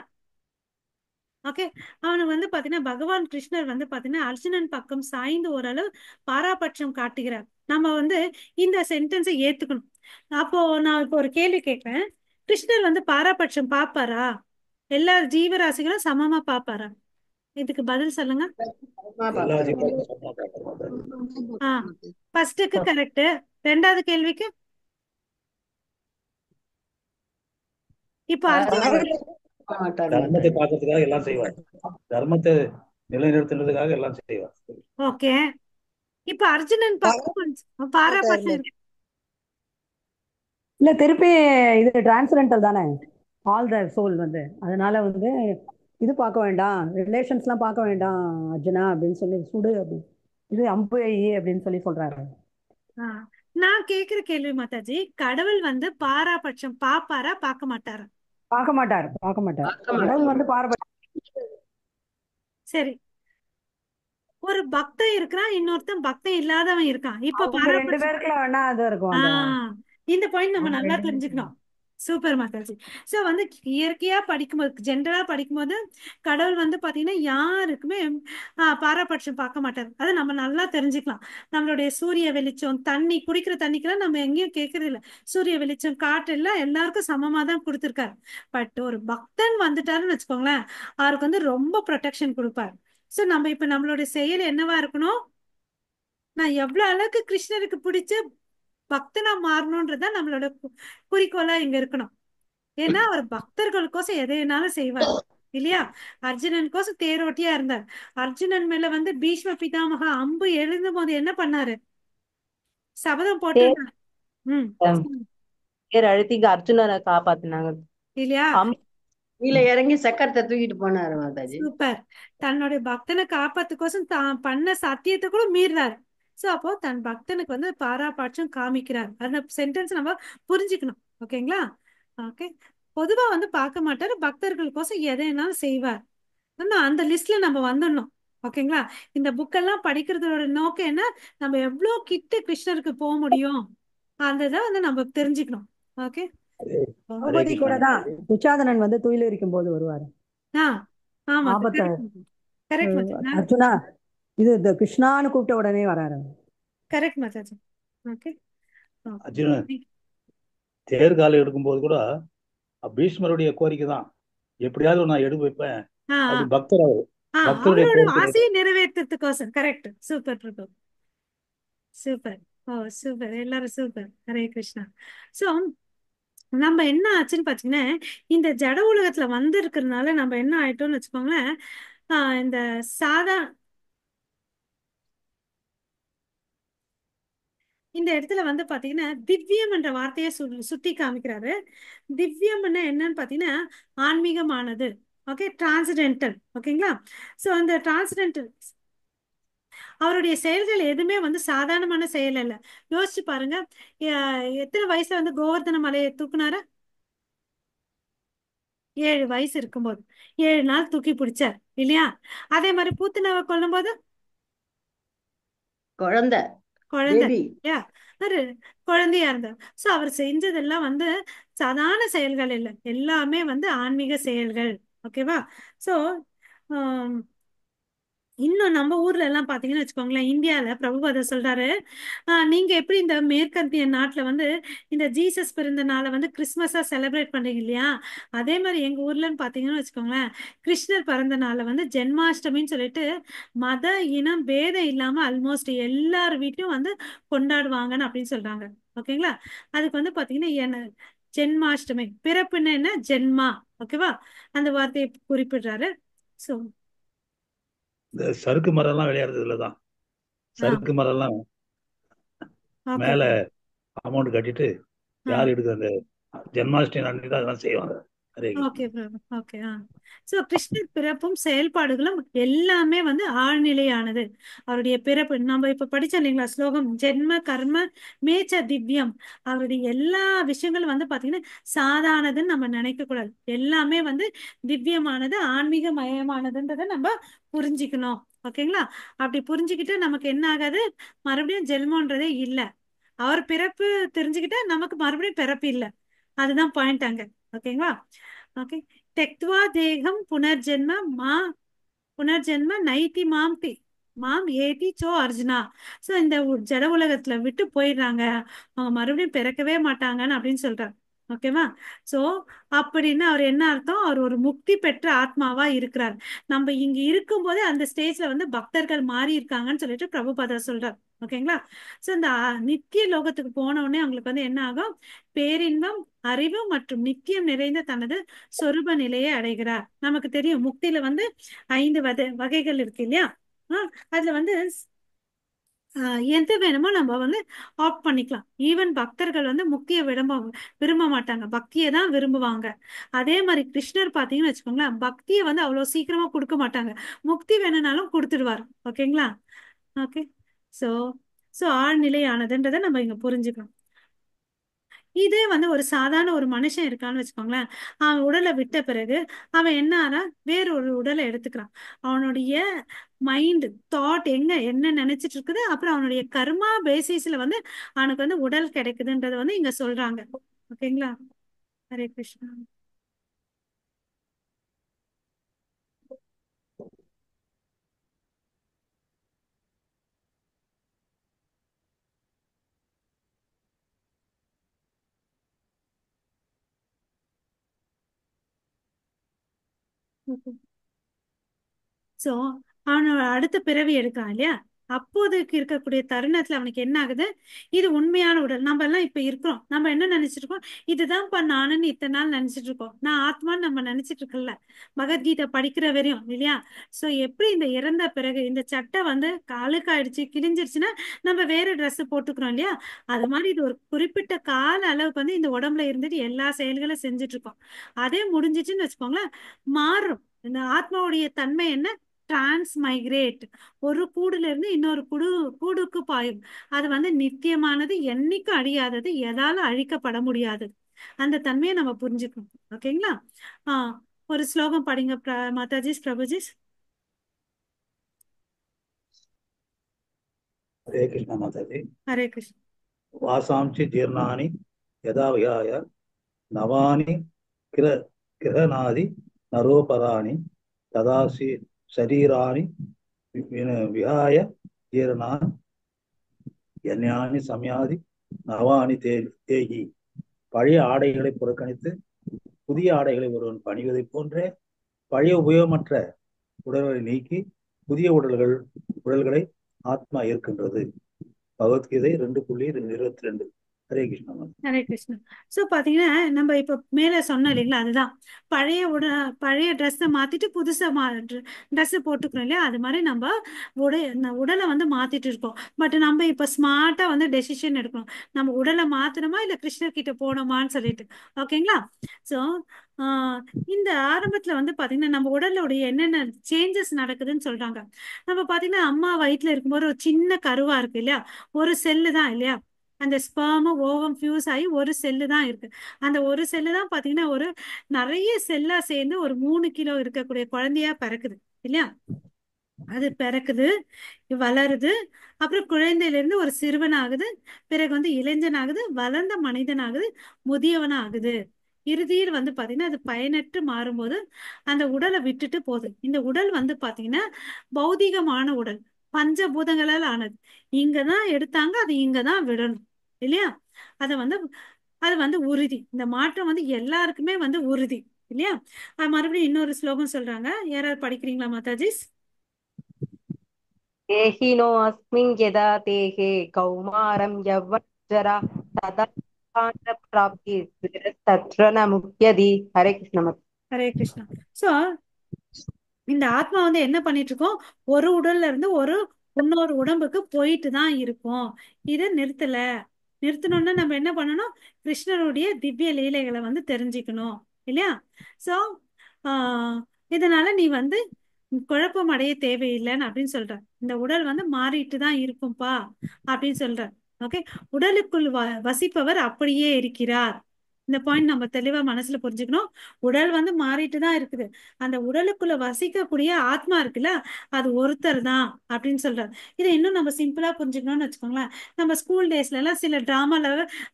ஓகே. அவனுக்கு வந்து பாத்தீங்கன்னா பகவான் கிருஷ்ணர் வந்து பாத்தீங்கன்னா அர்ஜுனன் பக்கம் சாய்ந்து ஓரளவு பாராபட்சம் காட்டுகிறார். நம்ம வந்து இந்த சென்டென்ஸை ஏத்துக்கணும். அப்போ நான் இப்போ ஒரு கேள்வி கேட்கிறேன், கிருஷ்ணர் வந்து பாராபட்சம் பாப்பாரா? எல்லா ஜீவராசிகளும் சமமா பாப்பாரா? இதுக்கு பதில் சொல்லுங்க. எல்லா பாப்பாரு. ஜீவனும் சமமா பார்க்க மாட்டாரு. ஆ ஃபர்ஸ்டுக்கு கரெக்ட். ரெண்டாவது கேள்விக்கு இப்போ அர்ஜுனன் மாட்டார் தர்மத்தை மாதாஜி. பார்க்கறதுக்காக எல்லாம் செய்வார். தர்மத்தை நிலைநிறுத்துறதுக்காக எல்லாம் செய்வார். ஓகே. இப்போ அர்ஜுனன் பக்கம் பாராபட்சம் இருக்கு. இல்ல திருப்பி இது டிரான்ஸ்ஜெண்டல் தானே ஆல் த சோல் வந்து, அதனால வந்து இது பார்க்க வேண்டாம், ரிலேஷன்ஸ்லாம் பார்க்க வேண்டாம் அர்ஜுனா அப்படின்னு சொல்லி சுடு அப்படின்னு, இது அம்பு எய் அப்படின்னு சொல்லி சொல்றாரு. ஆ, நான் கேக்குற கேள்வி மாதாஜி, கடவுள் வந்து பாராபட்சம் பாப்பாரா பார்க்க மாட்டாரா? பார்க்க மாட்டார், பார்க்க மாட்டார். பார்க்க மாட்டார். கடவுள் வந்து பாரபட்சம். சரி, ஒரு பக்தன் இருக்கிறான், இன்னொருத்தன் பக்தன் இல்லாதவன் இருக்கான். இப்போ அவங்க ரெண்டு பாராபட்சம் பேருக்குள்ள வேணா அது இருக்கும் அந்த இந்த பாயிண்ட் நம்ம அவங்க நல்லா ரெண்டு தெரிஞ்சுக்கணும். சூப்பர் மாதாஜி. சோ வந்து இயற்கையா படிக்கும்போது, ஜென்ரலா படிக்கும்போது கடவுள் வந்து பாத்தீங்கன்னா யாருக்குமே பாரபட்சம் பார்க்க மாட்டாரு. அதை நம்ம நல்லா தெரிஞ்சுக்கலாம். நம்மளுடைய சூரிய வெளிச்சம், தண்ணி, குடிக்கிற தண்ணிக்கெல்லாம் நம்ம எங்கேயும் கேட்கறது இல்ல. சூரிய வெளிச்சம், காற்று எல்லாம் எல்லாருக்கும் சமமா தான் கொடுத்துருக்காரு. பட் ஒரு பக்தன் வந்துட்டாருன்னு வச்சுக்கோங்களேன், அவருக்கு வந்து ரொம்ப ப்ரொடெக்ஷன் கொடுப்பாரு. சோ நம்ம இப்ப நம்மளுடைய செயல் என்னவா இருக்கணும்? நான் எவ்வளவு அளவுக்கு கிருஷ்ணருக்கு பிடிச்ச பக்தனா மாறணும்ன்றதுதான் நம்மளோட குறிக்கோளா இங்க இருக்கணும். ஏன்னா அவர் பக்தர்களுக்கோசம் எதைனாலும் செய்வார் இல்லையா? அர்ஜுனனுக்கோசம் தேரோட்டியா இருந்தார். அர்ஜுனன் மேல வந்து பீஷ்ம பிதாமக அம்பு எழுதும் போது என்ன பண்ணாரு? சபதம் போட்டு பேர் அழுத்தி இங்க அர்ஜுனனை காப்பாத்தினாங்க இல்லையா? கீழே இறங்கி சக்கரத்தை தூக்கிட்டு போனாரு மாதாஜி. சூப்பர். தன்னுடைய பக்தனை காப்பாத்துக்கோசம் தான் பண்ண சத்தியத்தை கூட மீறாரு. சோ அப்போ தன் பக்தனுக்கு வந்து பாராபட்சம் காமிக்கிறார். அந்த சென்டென்ஸ் நம்ம புரிஞ்சுக்கணும். ஓகேங்களா? ஓகே. பொதுவா வந்து பார்க்க மாட்டாரு, பக்தர்களுக்கோசம் எதைனாலும் செய்வார். அந்த லிஸ்ட்ல நம்ம வந்துடணும். ஓகேங்களா? இந்த புக்கெல்லாம் படிக்கிறதோட நோக்கம் என்ன? நம்ம எவ்வளவு கிட்ட கிருஷ்ணருக்கு போக முடியும் அந்த இதை வந்து நம்ம தெரிஞ்சுக்கணும். ஓகே. திரௌபதி கூட தான் துச்சாதனன் வந்து துயில் இருக்கும் போது வருவாரு. ஆமா, ஆபத்தை கரெக்ட் அர்ஜுனா இது இந்த கிருஷ்ணான்னு கூப்பிட்ட உடனே வராரு. கரெக்ட் மாதாஜி. ஓகே. அர்ஜுனன் தேர்காலம் எடுக்கும்போது கூட பீஷ்மருடைய கோரிக்கை தான், எப்படியாவது நான் எடுத்து வைப்பேன் அப்படி பக்தர் பக்தருடைய அவரோட கோரிக்கை. ஆசையை நிறைவேற்றத்துக்கோசம். கரெக்ட். சூப்பர் பிரபு, சூப்பர். ஓ சூப்பர், எல்லாரும் சூப்பர். ஹரே கிருஷ்ணா. சோ நம்ம என்ன ஆச்சுன்னு பாத்தீங்கன்னா, இந்த ஜட உலகத்துல வந்து இருக்கிறதுனால நம்ம என்ன ஆயிட்டோம்னு வச்சுக்கோங்களேன், இந்த சாதா இந்த இடத்துல வந்து பாத்தீங்கன்னா திவ்யம் என்ற வார்த்தையை சுட்டி காமிக்கிறாரு. திவ்யம்னா என்னன்னு பாத்தீங்கன்னா ஆன்மீகமானது. Okay, transcendental. ஓகேங்களா? சோ அந்த டிரான்ஸ்டென்டல் அவருடைய செயல்கள் எதுவுமே வந்து சாதாரணமான செயல் இல்ல. யோசிச்சு பாருங்க, எத்தனை வயசுல வந்து கோவர்தன மலையை தூக்குனாரு? 7 வயசு இருக்கும்போது 7 நாள் தூக்கி பிடிச்சார் இல்லையா? அதே மாதிரி பூத்தனாவை கொல்லும் போது குழந்தை குழந்தை பேபி. இல்லையா? ஒரு குழந்தையா இருந்தார். சோ அவர் செஞ்சதெல்லாம் வந்து சாதாரண செயல்கள் இல்லை, எல்லாமே வந்து ஆன்மீக செயல்கள். ஓகேவா? சோ இன்னும் நம்ம ஊர்ல எல்லாம் பாத்தீங்கன்னு வச்சுக்கோங்களேன், இந்தியால பிரபுபாதர் சொல்றாரு, நீங்க எப்படி இந்த மேற்கத்திய நாட்டுல வந்து இந்த ஜீசஸ் பிறந்த நாளை வந்து கிறிஸ்மஸா செலிப்ரேட் பண்றீங்க இல்லையா? அதே மாதிரி எங்க ஊர்லன்னு பாத்தீங்கன்னு வச்சுக்கோங்களேன், கிருஷ்ணர் பிறந்த நாளை வந்து ஜென்மாஷ்டமின்னு சொல்லிட்டு மத இனம் பேதம் இல்லாம ஆல்மோஸ்ட் எல்லார் வீட்லயும் வந்து கொண்டாடுவாங்கன்னு அப்படின்னு சொல்றாங்க. ஓகேங்களா? அதுக்கு வந்து பாத்தீங்கன்னா என்ன ஜென்மாஷ்டமி, பிறப்புன்னு என்ன ஜென்மா. ஓகேவா? அந்த வார்த்தையை குறிப்பிடுறாரு. சோ இந்த சறுக்கு மரம் எல்லாம் விளையாடுறது இல்லதான், சறுக்கு மரம் எல்லாம் மேல அமௌண்ட் கட்டிட்டு யார் எடுக்கிற அந்த ஜென்மாஷ்டமி அன்னைக்கு தான் அதெல்லாம் செய்வாங்க. Okay okay. சோ கிருஷ்ணர் பிறப்பும் செயல்பாடுகளும் எல்லாமே வந்து ஆழ்நிலையானது. அவருடைய பிறப்பு நம்ம இப்ப படிச்சோம் இல்லைங்களா ஸ்லோகம், ஜென்ம கர்ம மேச்ச திவ்யம். அவருடைய எல்லா விஷயங்களும் வந்து பாத்தீங்கன்னா சாதாரணதுன்னு நம்ம நினைக்க கூடாது. எல்லாமே வந்து திவ்யமானது, ஆன்மீக மயமானதுன்றதை நம்ம புரிஞ்சுக்கணும். ஓகேங்களா? அப்படி புரிஞ்சுக்கிட்டு நமக்கு என்ன ஆகாது, மறுபடியும் ஜென்மன்றதே இல்லை. அவர் பிறப்பு தெரிஞ்சுக்கிட்டா நமக்கு மறுபடியும் பிறப்பு இல்லை. அதுதான் பாயிண்ட் அங்க. ஓகேங்களா? ஓகே. தெக்த்வா தேகம் புனர்ஜென்ம புனர்ஜென்ம நைதி மாம் ஏதி சோ அர்ஜுனா. சோ இந்த ஜட உலகத்துல விட்டு போயிடுறாங்க, அவங்க மறுபடியும் பிறக்கவே மாட்டாங்கன்னு அப்படின்னு சொல்றாரு. ஓகேவா? சோ அப்படின்னு அவர் என்ன அர்த்தம்? அவர் ஒரு முக்தி பெற்ற ஆத்மாவா இருக்கிறார். நம்ம இங்க இருக்கும்போதே அந்த ஸ்டேஜ்ல வந்து பக்தர்கள் மாறி இருக்காங்கன்னு சொல்லிட்டு பிரபுபாதா சொல்றார். ஓகேங்களா? சோ இந்த நித்திய லோகத்துக்கு போன உடனே அவங்களுக்கு வந்து என்ன ஆகும்? பேரின்பம், அறிவு மற்றும் நித்தியம் நிறைந்த தனது சொரூப நிலையை அடைகிறார். நமக்கு தெரியும் முக்தியில வந்து 5 வகைகள் இருக்கு இல்லையா? அதுல வந்து எது வேணுமோ நம்ம வந்து ஆப்ட் பண்ணிக்கலாம். ஈவன் பக்தர்கள் வந்து முக்தியை விரும்ப மாட்டாங்க, பக்தியை தான் விரும்புவாங்க. அதே மாதிரி கிருஷ்ணர் பாத்தீங்கன்னு வச்சுக்கோங்களேன், பக்தியை வந்து அவ்வளவு சீக்கிரமா கொடுக்க மாட்டாங்க, முக்தி வேணும்னாலும் கொடுத்துடுவார். ஓகேங்களா? ஓகே. சோ சோ ஆழ்நிலையானதுன்றதை நம்ம இங்க புரிஞ்சுக்கணும். இதே வந்து ஒரு சாதாரண ஒரு மனுஷன் இருக்கான்னு வச்சுக்கோங்களேன், அவன் உடலை விட்ட பிறகு அவன் என்ன ஆனா வேற ஒரு உடலை எடுத்துக்கிறான். அவனுடைய மைண்ட் தாட் என்ன நினைச்சிட்டு இருக்குது, அப்புறம் அவனுடைய கர்மா பேசிஸ்ல வந்து அவனுக்கு வந்து உடல் கிடைக்குதுன்றத வந்து இங்க சொல்றாங்க. ஓகேங்களா? ஹரே கிருஷ்ணா. சோ அவனோட அடுத்த பிறவி எடுக்கான் இல்லையா? அப்போதைக்கு இருக்கக்கூடிய தருணத்துல அவனுக்கு என்ன ஆகுது? இது உண்மையான உடல். நம்ம எல்லாம் இப்ப இருக்கிறோம், நம்ம என்ன நினைச்சிட்டு இருக்கோம்? இதுதான்ப்பா நானுன்னு இத்தனை நாள் நினைச்சிட்டு இருக்கோம். நான் ஆத்மான்னு நம்ம நினைச்சிட்டு இருக்கல, பகவத்கீதை படிக்கிற வரையும் இல்லையா? சோ எப்படி இந்த இறந்த பிறகு இந்த சட்டை வந்து அழுக்காயிடுச்சு, கிழிஞ்சிருச்சுன்னா நம்ம வேற ட்ரெஸ் போட்டுக்கிறோம் இல்லையா? அது மாதிரி இது ஒரு குறிப்பிட்ட கால அளவுக்கு வந்து இந்த உடம்புல இருந்துட்டு எல்லா செயல்களும் செஞ்சுட்டு இருக்கோம். அதே முடிஞ்சிச்சுன்னு வச்சுக்கோங்களேன், மாறும். இந்த ஆத்மாவுடைய தன்மை என்ன? டிரான்ஸ்மைக்ரேட். ஒரு கூடுல இருந்து இன்னொரு கூடுக்கு பாயும். அது வந்து நித்தியமானது, என்னைக்கும் அழியாதது, எதாலும் அழிக்கப்பட முடியாதது. அந்த தன்மையை நம்ம புரிஞ்சுக்கணும். ஓகேங்களா? ஒரு ஸ்லோகம் படிங்க மாதாஜிஸ், பிரபுஜிஸ். ஹரே கிருஷ்ணா மாதாஜி. ஹரே கிருஷ்ணா. வாசாம்சி ஜீர்ணானி யதா விஹாய நவானி கிரகநாதி நரோபராணி ததாசி சரீராணி விஹாய ஜீர்ணான் யன்யானி சம்யாதி நவானி தேகி. பழைய ஆடைகளை புறக்கணித்து புதிய ஆடைகளை ஒருவன் பணிவதைப் போன்றே பழைய உபயோகமற்ற உடல்களை நீக்கி புதிய உடல்களை ஆத்மா ஏற்கின்றது. பகவத்கீதை 2.22. ஹரே கிருஷ்ணா. ஹரே கிருஷ்ணா. சோ பாத்தீங்கன்னா நம்ம இப்ப மேல சொன்னோம் இல்லைங்களா, அதுதான் பழைய ட்ரெஸ்ஸை மாத்திட்டு புதுசா ட்ரெஸ் போட்டுக்கிறோம் இல்லையா? அது மாதிரி நம்ம உடலை வந்து மாத்திட்டு இருக்கோம். பட் நம்ம இப்ப ஸ்மார்ட்டா வந்து டெசிஷன் எடுக்கணும், நம்ம உடலை மாத்தணுமா இல்ல கிருஷ்ணர் கிட்ட போனோமான்னு சொல்லிட்டு. ஓகேங்களா? சோ இந்த ஆரம்பத்துல வந்து பாத்தீங்கன்னா நம்ம உடலுடைய என்னென்ன சேஞ்சஸ் நடக்குதுன்னு சொல்றாங்க. நம்ம பாத்தீங்கன்னா அம்மா வயிற்றுல இருக்கும்போது ஒரு சின்ன கருவா இருக்கு இல்லையா? ஒரு செல்லு தான் இல்லையா? அந்த ஸ்பெர்மும் ஓவம் ஃபியூஸ் ஆகி ஒரு செல்லு தான் இருக்கு. அந்த ஒரு செல்லு தான் பாத்தீங்கன்னா ஒரு நிறைய செல்லா சேர்ந்து ஒரு 3 கிலோ இருக்கக்கூடிய குழந்தையா பிறக்குது இல்லையா? அது பிறக்குது, வளருது, அப்புறம் குழந்தையில இருந்து ஒரு சிறுவன் ஆகுது, பிறகு வந்து இளைஞன் ஆகுது, வளர்ந்த மனிதன் ஆகுது, முதியவன் ஆகுது. இறுதியில் வந்து பாத்தீங்கன்னா அது பயனற்று மாறும்போது அந்த உடலை விட்டுட்டு போகுது. இந்த உடல் வந்து பாத்தீங்கன்னா பௌதிகமான உடல், பஞ்சபூதங்களால் ஆனது. இங்கதான் எடுத்தாங்க, அது இங்கதான் விடணும் இல்லையா? அது வந்து உறுதி. இந்த மாற்றம் வந்து எல்லாருக்குமே வந்து உறுதி இல்லையா? மறுபடியும் இன்னொரு ஸ்லோகம் சொல்றாங்க, யாராவது படிக்கிறீங்களா மாதாஜிஸ்? தேஹினோ அஸ்மின் யதா தேஹே கௌமாரம் யவ்வனஜரா ததா பிராப்தி தத்ர ந முக்யதி. ஹரே கிருஷ்ண. ஹரே கிருஷ்ணா. சோ இந்த ஆத்மா வந்து என்ன பண்ணிட்டு இருக்கோம்? ஒரு உடல்ல இருந்து இன்னொரு உடம்புக்கு போயிட்டு தான் இருக்கும். இதை நிறுத்தணும்னா நம்ம என்ன பண்ணணும்? கிருஷ்ணருடைய திவ்ய லீலைகளை வந்து தெரிஞ்சுக்கணும் இல்லையா? சோ இதனால நீ வந்து குழப்பம் அடைய தேவையில்லைன்னு அப்படின்னு சொல்ற. இந்த உடல் வந்து மாறிட்டு தான் இருக்கும்பா அப்படின்னு சொல்ற. ஓகே. உடலுக்குள் வசிப்பவர் அப்படியே இருக்கிறார். இந்த பாயிண்ட் நம்ம தெளிவா மனசுல புரிஞ்சுக்கணும். உடல் வந்து மாறிட்டு தான் இருக்குது, அந்த உடலுக்குள்ள வசிக்கக்கூடிய ஆத்மா இருக்குல்ல, அது ஒருத்தர் தான் அப்படின்னு சொல்றாரு. இதை இன்னும் நம்ம சிம்பிளா புரிஞ்சுக்கணும்னு வச்சுக்கோங்களேன். நம்ம ஸ்கூல் டேஸ்ல எல்லாம் சில டிராமால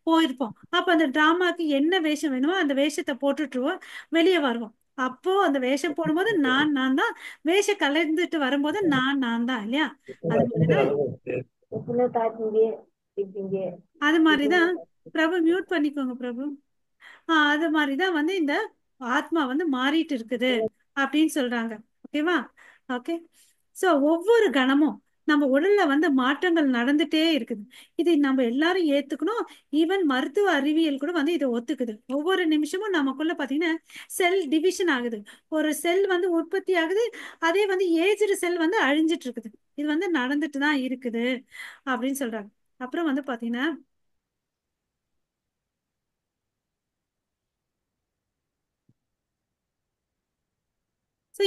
போயிருப்போம். அப்ப அந்த டிராமாக்கு என்ன வேஷம் வேணுமோ அந்த வேஷத்தை போட்டுட்டுருவோம், வெளியே வருவோம். அப்போ அந்த வேஷம் போடும்போது நான் தான், வேஷம் கலந்துட்டு வரும்போது நான் தான் இல்லையா? அது மாதிரிதான் அது மாதிரிதான். பிரபு மியூட் பண்ணிக்கோங்க பிரபு. அது மாதிரிதான் வந்து இந்த ஆத்மா வந்து மாறிட்டு இருக்குது அப்படின்னு சொல்றாங்க. ஓகேவா? ஓகே. சோ ஒவ்வொரு கணமும் நம்ம உடல்ல வந்து மாற்றங்கள் நடந்துட்டே இருக்குது. இது நம்ம எல்லாரும் ஏத்துக்கணும். ஈவன் மருத்துவ அறிவியல் கூட வந்து இதை ஒத்துக்குது. ஒவ்வொரு நிமிஷமும் நமக்குள்ள பாத்தீங்கன்னா செல் டிவிஷன் ஆகுது. ஒரு செல் வந்து உற்பத்தி ஆகுது, அதே வந்து ஏஜ்டு செல் வந்து அழிஞ்சிட்டு இருக்குது. இது வந்து நடந்துட்டு தான் இருக்குது அப்படின்னு சொல்றாங்க. அப்புறம் வந்து பாத்தீங்கன்னா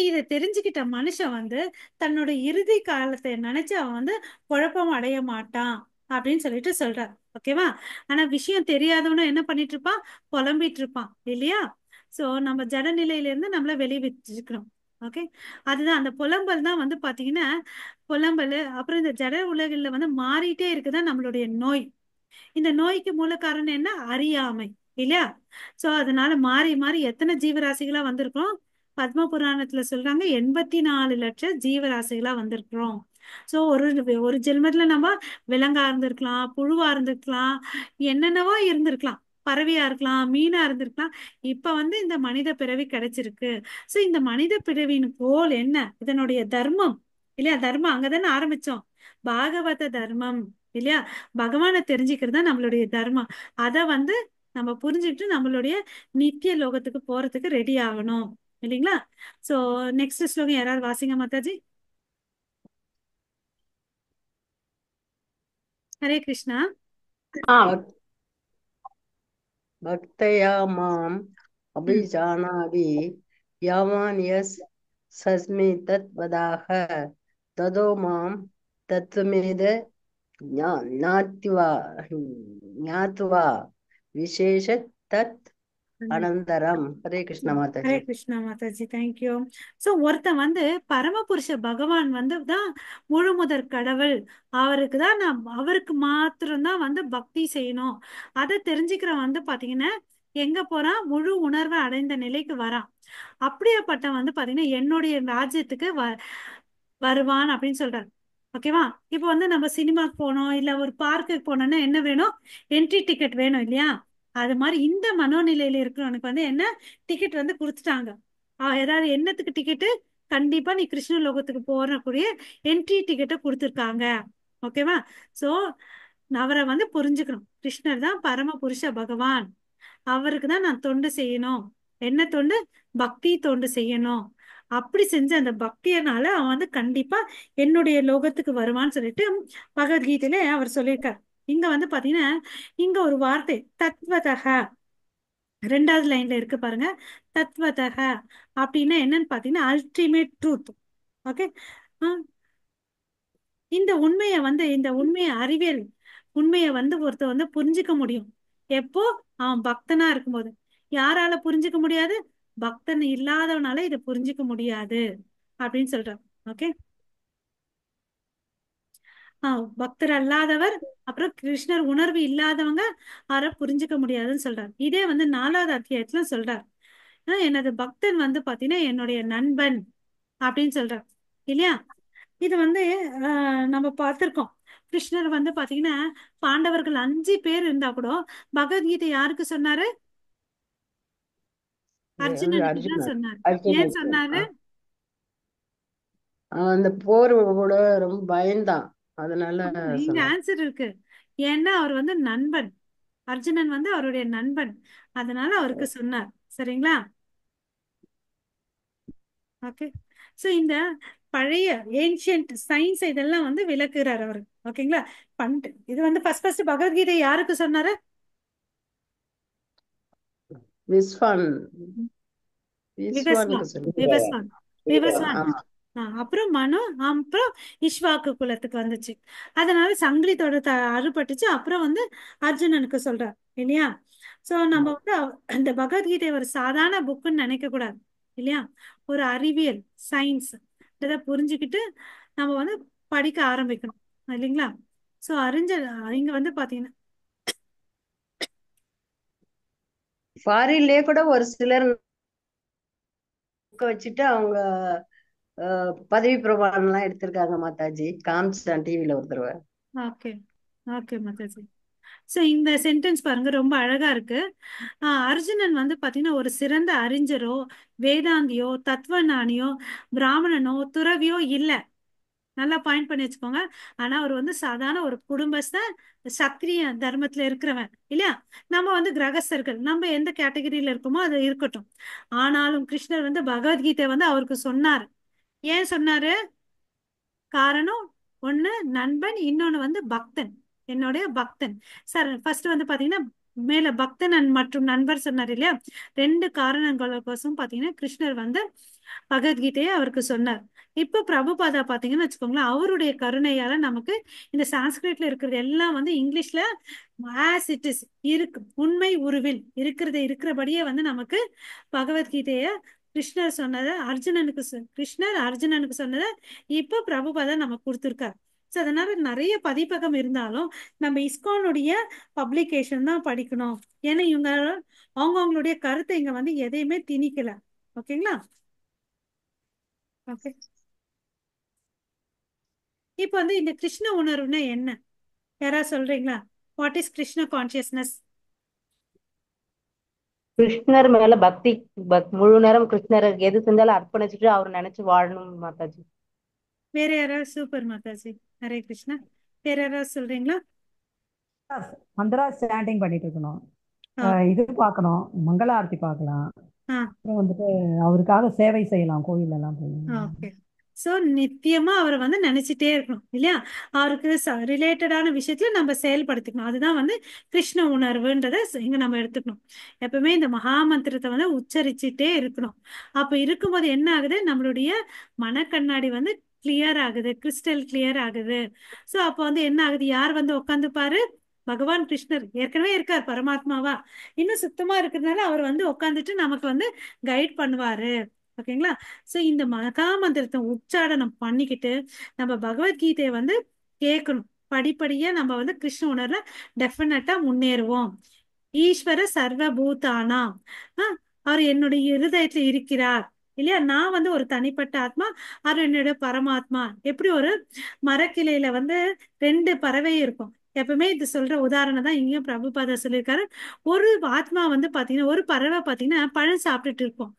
இதை தெரிஞ்சுக்கிட்ட மனுஷன் வந்து தன்னோட இறுதி காலத்தை நினைச்சு அவன் வந்து குழப்பம் அடைய மாட்டான் அப்படின்னு சொல்லிட்டு சொல்றார். ஓகேவா? ஆனா விஷயம் தெரியாதவன என்ன பண்ணிட்டு இருப்பான்? புலம்பிட்டு இருப்பான் இல்லையா? சோ நம்ம ஜட நிலையில இருந்து நம்மள வெளியே வச்சிருக்கணும். ஓகே. அதுதான் அந்த புலம்பல் தான் வந்து பாத்தீங்கன்னா புலம்பல். அப்புறம் இந்த ஜட உலகில வந்து மாறிட்டே இருக்குதான் நம்மளுடைய நோய். இந்த நோய்க்கு மூல காரணம் என்ன? அறியாமை இல்லையா? சோ அதனால மாறி மாறி எத்தனை ஜீவராசிகளா வந்திருக்கோம்? பத்ம புராணத்துல சொல்றாங்க 84 லட்சம் ஜீவராசிகளா வந்திருக்கிறோம். சோ ஒரு ஒரு ஜென்மத்துல நம்ம விலங்கா இருந்திருக்கலாம், புழுவா இருந்திருக்கலாம், என்னென்னவோ இருந்திருக்கலாம், பறவையா இருக்கலாம், மீனா இருந்திருக்கலாம். இப்ப வந்து இந்த மனித பிறவி கிடைச்சிருக்கு. சோ இந்த மனித பிறவியின் கோல் என்ன? இதனுடைய தர்மம் இல்லையா? தர்மம் அங்கதானே ஆரம்பிச்சோம். பாகவத தர்மம் இல்லையா? பகவானை தெரிஞ்சுக்கிறது தான் நம்மளுடைய தர்மம். அத வந்து நம்ம புரிஞ்சுக்கிட்டு நம்மளுடைய நித்திய லோகத்துக்கு போறதுக்கு ரெடி ஆகணும் இல்லைங்களா? சோ நெக்ஸ்ட் ஸ்லோகம் யாராவது வாசிங்க மாதாஜி. ஹரே கிருஷ்ணா. भक्तया माम् अभिजानाति यावान् यस् सस्मि तत्वदाह तदो मां तत्त्वमेद ज्ञात्वा विशेष तत् அனந்தரம். ஹரே கிருஷ்ண ஹரே மாதாஜி. கிருஷ்ணா மாதாஜி. தேங்க்யூ. சோ ஒருத்தன் வந்து பரமபுருஷ பகவான் வந்து தான் முழு முதற் கடவுள். அவருக்கு தான் அவருக்கு மாத்திரம்தான் வந்து பக்தி செய்யணும். அதை தெரிஞ்சுக்கிறவன் வந்து பாத்தீங்கன்னா எங்க போறான்? முழு உணர்வை அடைந்த நிலைக்கு வரான். அப்படியாப்பட்ட வந்து பாத்தீங்கன்னா என்னுடைய ராஜ்யத்துக்கு வருவான் அப்படின்னு சொல்றாரு. ஓகேவா? இப்போ வந்து நம்ம சினிமாக்கு போனோம் இல்ல ஒரு பார்க்குக்கு போனோம்னா என்ன வேணும்? என்ட்ரி டிக்கெட் வேணும் இல்லையா? அது மாதிரி இந்த மனோநிலையில இருக்கிறவனுக்கு வந்து என்ன டிக்கெட் வந்து கொடுத்துட்டாங்க. ஏதாவது என்னத்துக்கு டிக்கெட்டு? கண்டிப்பா நீ கிருஷ்ண லோகத்துக்கு போறக்கூடிய என்ட்ரி டிக்கெட்டை கொடுத்துருக்காங்க. ஓகேவா? சோ அவரை வந்து புரிஞ்சுக்கணும். கிருஷ்ணர் தான் பரம புருஷ பகவான். அவருக்கு தான் நான் தொண்டு செய்யணும். என்ன தொண்டு? பக்தி தொண்டு செய்யணும். அப்படி செஞ்ச அந்த பக்தியனால அவன் வந்து கண்டிப்பா என்னுடைய லோகத்துக்கு வருவான்னு சொல்லிட்டு பகவத்கீதையில அவர் சொல்லியிருக்கார். இங்க வந்து பாத்தீங்கன்னா இங்க ஒரு வார்த்தை தத்வதக 2வது லைன்ல இருக்கு பாருங்க. தத்வதக அப்படின்னா என்னன்னு பாத்தீங்கன்னா அல்டிமேட் ட்ரூத். ஓகே. இந்த உண்மையை அறிவியல் உண்மையை வந்து ஒருத்தர் வந்து புரிஞ்சுக்க முடியும். எப்போ? அவன் பக்தனா இருக்கும்போது. யாரால புரிஞ்சுக்க முடியாது? பக்தன் இல்லாதவனால இதை புரிஞ்சுக்க முடியாது அப்படின்னு சொல்றான். ஓகே. பக்தர் அல்லாதவர் அப்புறம் கிருஷ்ணர் உணர்வு இல்லாதவங்க அவரை புரிஞ்சுக்க முடியாதுன்னு சொல்றார். இதே வந்து 4வது அத்தியாயத்துல சொல்றார். எனது பக்தன் வந்து பாத்தீங்கன்னா என்னுடைய நண்பன் அப்படின்னு சொல்றார் இல்லையா? இது வந்து நம்ம பார்த்திருக்கோம். கிருஷ்ணர் வந்து பாத்தீங்கன்னா பாண்டவர்கள் 5 பேர் இருந்தா கூட பகவத்கீதை யாருக்கு சொன்னாரு? அர்ஜுனனுக்கு தான் சொன்னாரு. ஏன் சொன்னாரு? அந்த போர் கூட ரொம்ப பயந்தான், அதனால இங்க சொன்னார். ஆன்சர் இருக்கு. ஏன்னா அவர் வந்து நண்பன். அர்ஜுனன் வந்து அவருடைய நண்பன். அதனால அவருக்கு சொன்னார். சரிங்களா? ஓகே. சோ இந்த பழைய ஏன்ஷியன்ட் சயின்ஸ் இதெல்லாம் வந்து விளக்குறாரு அவரு. ஓகேங்களா? இது வந்து ஃபர்ஸ்ட் பகவத்கீதை யாருக்கு சொன்னாரு? விஸ்வான் விவஸ்வான். விஸ்வானுக்கு சொன்னார். விவஸ்வான். விவஸ்வான். ஆமா. அப்புறம் மனு, அப்புறம் இஷ்வாக்கு குலத்துக்கு வந்துச்சு. அதனால சங்கிலி தொடர் அறுபட்டுச்சு. அப்புறம் வந்து அர்ஜுனனுக்கு சொல்றார் இல்லையா? சோ நம்ம வந்து இந்த பகவத்கீதை ஒரு சாதாரண புக்குன்னு நினைக்க கூடாது இல்லையா? ஒரு அறிவியல் சயின்ஸ் இதை புரிஞ்சுக்கிட்டு நம்ம வந்து படிக்க ஆரம்பிக்கணும் இல்லைங்களா? சோ இங்க வந்து பாத்தீங்கன்னா ஃபாரின்லயே கூட ஒரு சிலர் வச்சுட்டு அவங்க பதவி பிரமாணம் எல்லாம் எடுத்திருக்காங்க மாதாஜி. காமிச்சான் டிவில ஒரு தடவை. ஓகே. ஓகே மாதாஜி. ஸோ இந்த சென்டென்ஸ் பாருங்க ரொம்ப அழகா இருக்கு. அர்ஜுனன் வந்து பாத்தீங்கன்னா ஒரு சிறந்த அறிஞரோ வேதாந்தியோ தத்துவஞானியோ பிராமணனோ துறவியோ இல்ல. நல்லா பாயிண்ட் பண்ணி வச்சுக்கோங்க. ஆனா அவர் வந்து சாதாரண ஒரு குடும்பஸ்த சத்திரிய தர்மத்துல இருக்கிறவன் இல்லையா. நம்ம வந்து கிரகஸ்தர்கள், நம்ம எந்த கேட்டகரியில இருக்கோமோ அது இருக்கட்டும். ஆனாலும் கிருஷ்ணர் வந்து பகவத்கீதை வந்து அவருக்கு சொன்னார். ஏன் சொன்னாரு? காரணம் ஒண்ணு நண்பன், இன்னொன்னு வந்து பக்தன், என்னுடைய பக்தன். சார் ஃபர்ஸ்ட் வந்து பாத்தீங்கன்னா மேல பக்தன் மற்றும் நண்பர் சொன்னார் இல்லையா. ரெண்டு காரணங்களுக்கோசம் பாத்தீங்கன்னா கிருஷ்ணர் வந்து பகவத்கீதையை அவருக்கு சொன்னார். இப்ப பிரபுபாதா பாத்தீங்கன்னு வச்சுக்கோங்களேன், அவருடைய கருணையால நமக்கு இந்த சான்ஸ்கிரிட்ல இருக்கிறது எல்லாம் வந்து இங்கிலீஷ்ல as it is இருக்கு, உண்மை உருவில் இருக்கிறது இருக்கிறபடியே வந்து நமக்கு பகவத்கீதைய கிருஷ்ணர் சொன்னதை அர்ஜுனனுக்கு கிருஷ்ணர் அர்ஜுனனுக்கு சொன்னதை இப்ப பிரபுபாதா நமக்கு கொடுத்துருக்காரு. ஸோ அதனால நிறைய பதிப்பகம் இருந்தாலும் நம்ம இஸ்கானுடைய பப்ளிகேஷன் தான் படிக்கணும். ஏன்னா இவங்க அவங்களுடைய கருத்தை இங்க வந்து எதையுமே திணிக்கல. ஓகேங்களா? ஓகே. இப்போ வந்து இந்த கிருஷ்ண உணர்வுனா என்ன, யாராவது சொல்றீங்களா? What is Krishna consciousness? கிருஷ்ணர் மேல பக்தி, முழு நேரம் கிருஷ்ணர் எது செஞ்சாலும் அர்ப்பணிச்சுட்டு அவர் நினைச்சு வாழணும் மாதாஜி. வேற யாராவது? சூப்பர் மாதாஜி, ஹரே கிருஷ்ணா. வேற யாராவது சொல்றீங்களா? மந்திரா சாண்டிங் பண்ணிட்டு இருக்கணும். இது பார்க்கணும், மங்கள ஆரத்தி பார்க்கலாம். அப்புறம் வந்துட்டு அவருக்காக சேவை செய்யலாம் கோயில் எல்லாம் போய். ஓகே. ஸோ நித்தியமா அவரை வந்து நினைச்சிட்டே இருக்கணும் இல்லையா. அவருக்கு ரிலேட்டடான விஷயத்துல நம்ம செயல்படுத்திக்கணும். அதுதான் வந்து கிருஷ்ண உணர்வுன்றத இங்க நம்ம எடுத்துக்கணும். எப்பவுமே இந்த மகாமந்திரத்தை வந்து உச்சரிச்சுட்டே இருக்கணும். அப்ப இருக்கும்போது என்ன ஆகுது, நம்மளுடைய மனக்கண்ணாடி வந்து கிளியர் ஆகுது, கிறிஸ்டல் கிளியர் ஆகுது. ஸோ அப்போ வந்து என்ன ஆகுது, யார் வந்து உட்காந்துப்பாரு? பகவான் கிருஷ்ணர் ஏற்கனவே இருக்கார் பரமாத்மாவா, இன்னும் சுத்தமா இருக்கிறதுனால அவர் வந்து உட்காந்துட்டு நமக்கு வந்து கைட் பண்ணுவாரு. ஓகேங்களா? சோ இந்த மகா மந்திரத்தை உச்சாடனம் பண்ணிக்கிட்டு நம்ம பகவத்கீதையை வந்து கேட்கணும். படிப்படியா நம்ம வந்து கிருஷ்ண உணர்வுல டெஃபினட்டா முன்னேறுவோம். ஈஸ்வர சர்வபூதானாம், அவர் என்னுடைய இருதயத்துல இருக்கிறார் இல்லையா. நான் வந்து ஒரு தனிப்பட்ட ஆத்மா, அவர் என்னுடைய பரமாத்மா. எப்படி ஒரு மரக்கிளையில வந்து ரெண்டு பறவை இருக்கும். எப்பவுமே இது சொல்ற உதாரணம் தான் இங்கேயும் பிரபுபாதா சொல்லியிருக்காரு. ஒரு ஆத்மா வந்து பாத்தீங்கன்னா, ஒரு பறவை பாத்தீங்கன்னா பழம் சாப்பிட்டுட்டு இருக்கும்,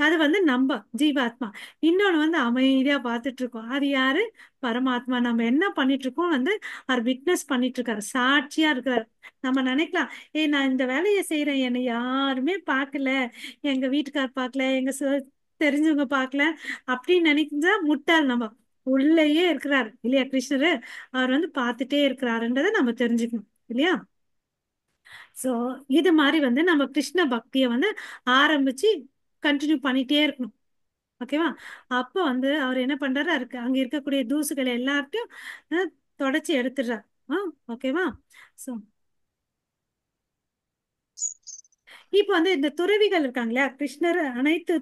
அது வந்து நம்ம ஜீவாத்மா. இன்னொன்னு வந்து அமைதியா பார்த்துட்டு இருக்கோம், அது யாரு? பரமாத்மா. நம்ம என்ன பண்ணிட்டு இருக்கோம் வந்து அவர் விட்னஸ் பண்ணிட்டு இருக்காரு, சாட்சியா இருக்கிறாரு. நம்ம நினைக்கலாம், நான் இந்த வேலையை செய்யறேன், என்னை யாருமே பார்க்கல, எங்க வீட்டுக்கார் பார்க்கல, எங்க தெரிஞ்சவங்க பார்க்கல அப்படின்னு நினைச்சா முட்டாள். நம்ம உள்ளேயே இருக்கிறாரு இல்லையா கிருஷ்ணரு, அவர் வந்து பார்த்துட்டே இருக்கிறாருன்றதை நம்ம தெரிஞ்சுக்கணும் இல்லையா. சோ இது மாதிரி வந்து நம்ம கிருஷ்ண பக்தியை வந்து ஆரம்பிச்சு கண்டினியூ பண்ணிட்டே இருக்கணும். ஓகேவா? அப்ப வந்து அவர் என்ன பண்றாரு, அங்க இருக்கக்கூடிய தூசுகளை எல்லாத்தையும் தொடச்சி எடுத்துடுறார். ஓகேவா? சோ இப்ப வந்து இந்த துறவிகள் இருக்காங்களா, கிருஷ்ணர் அனைத்து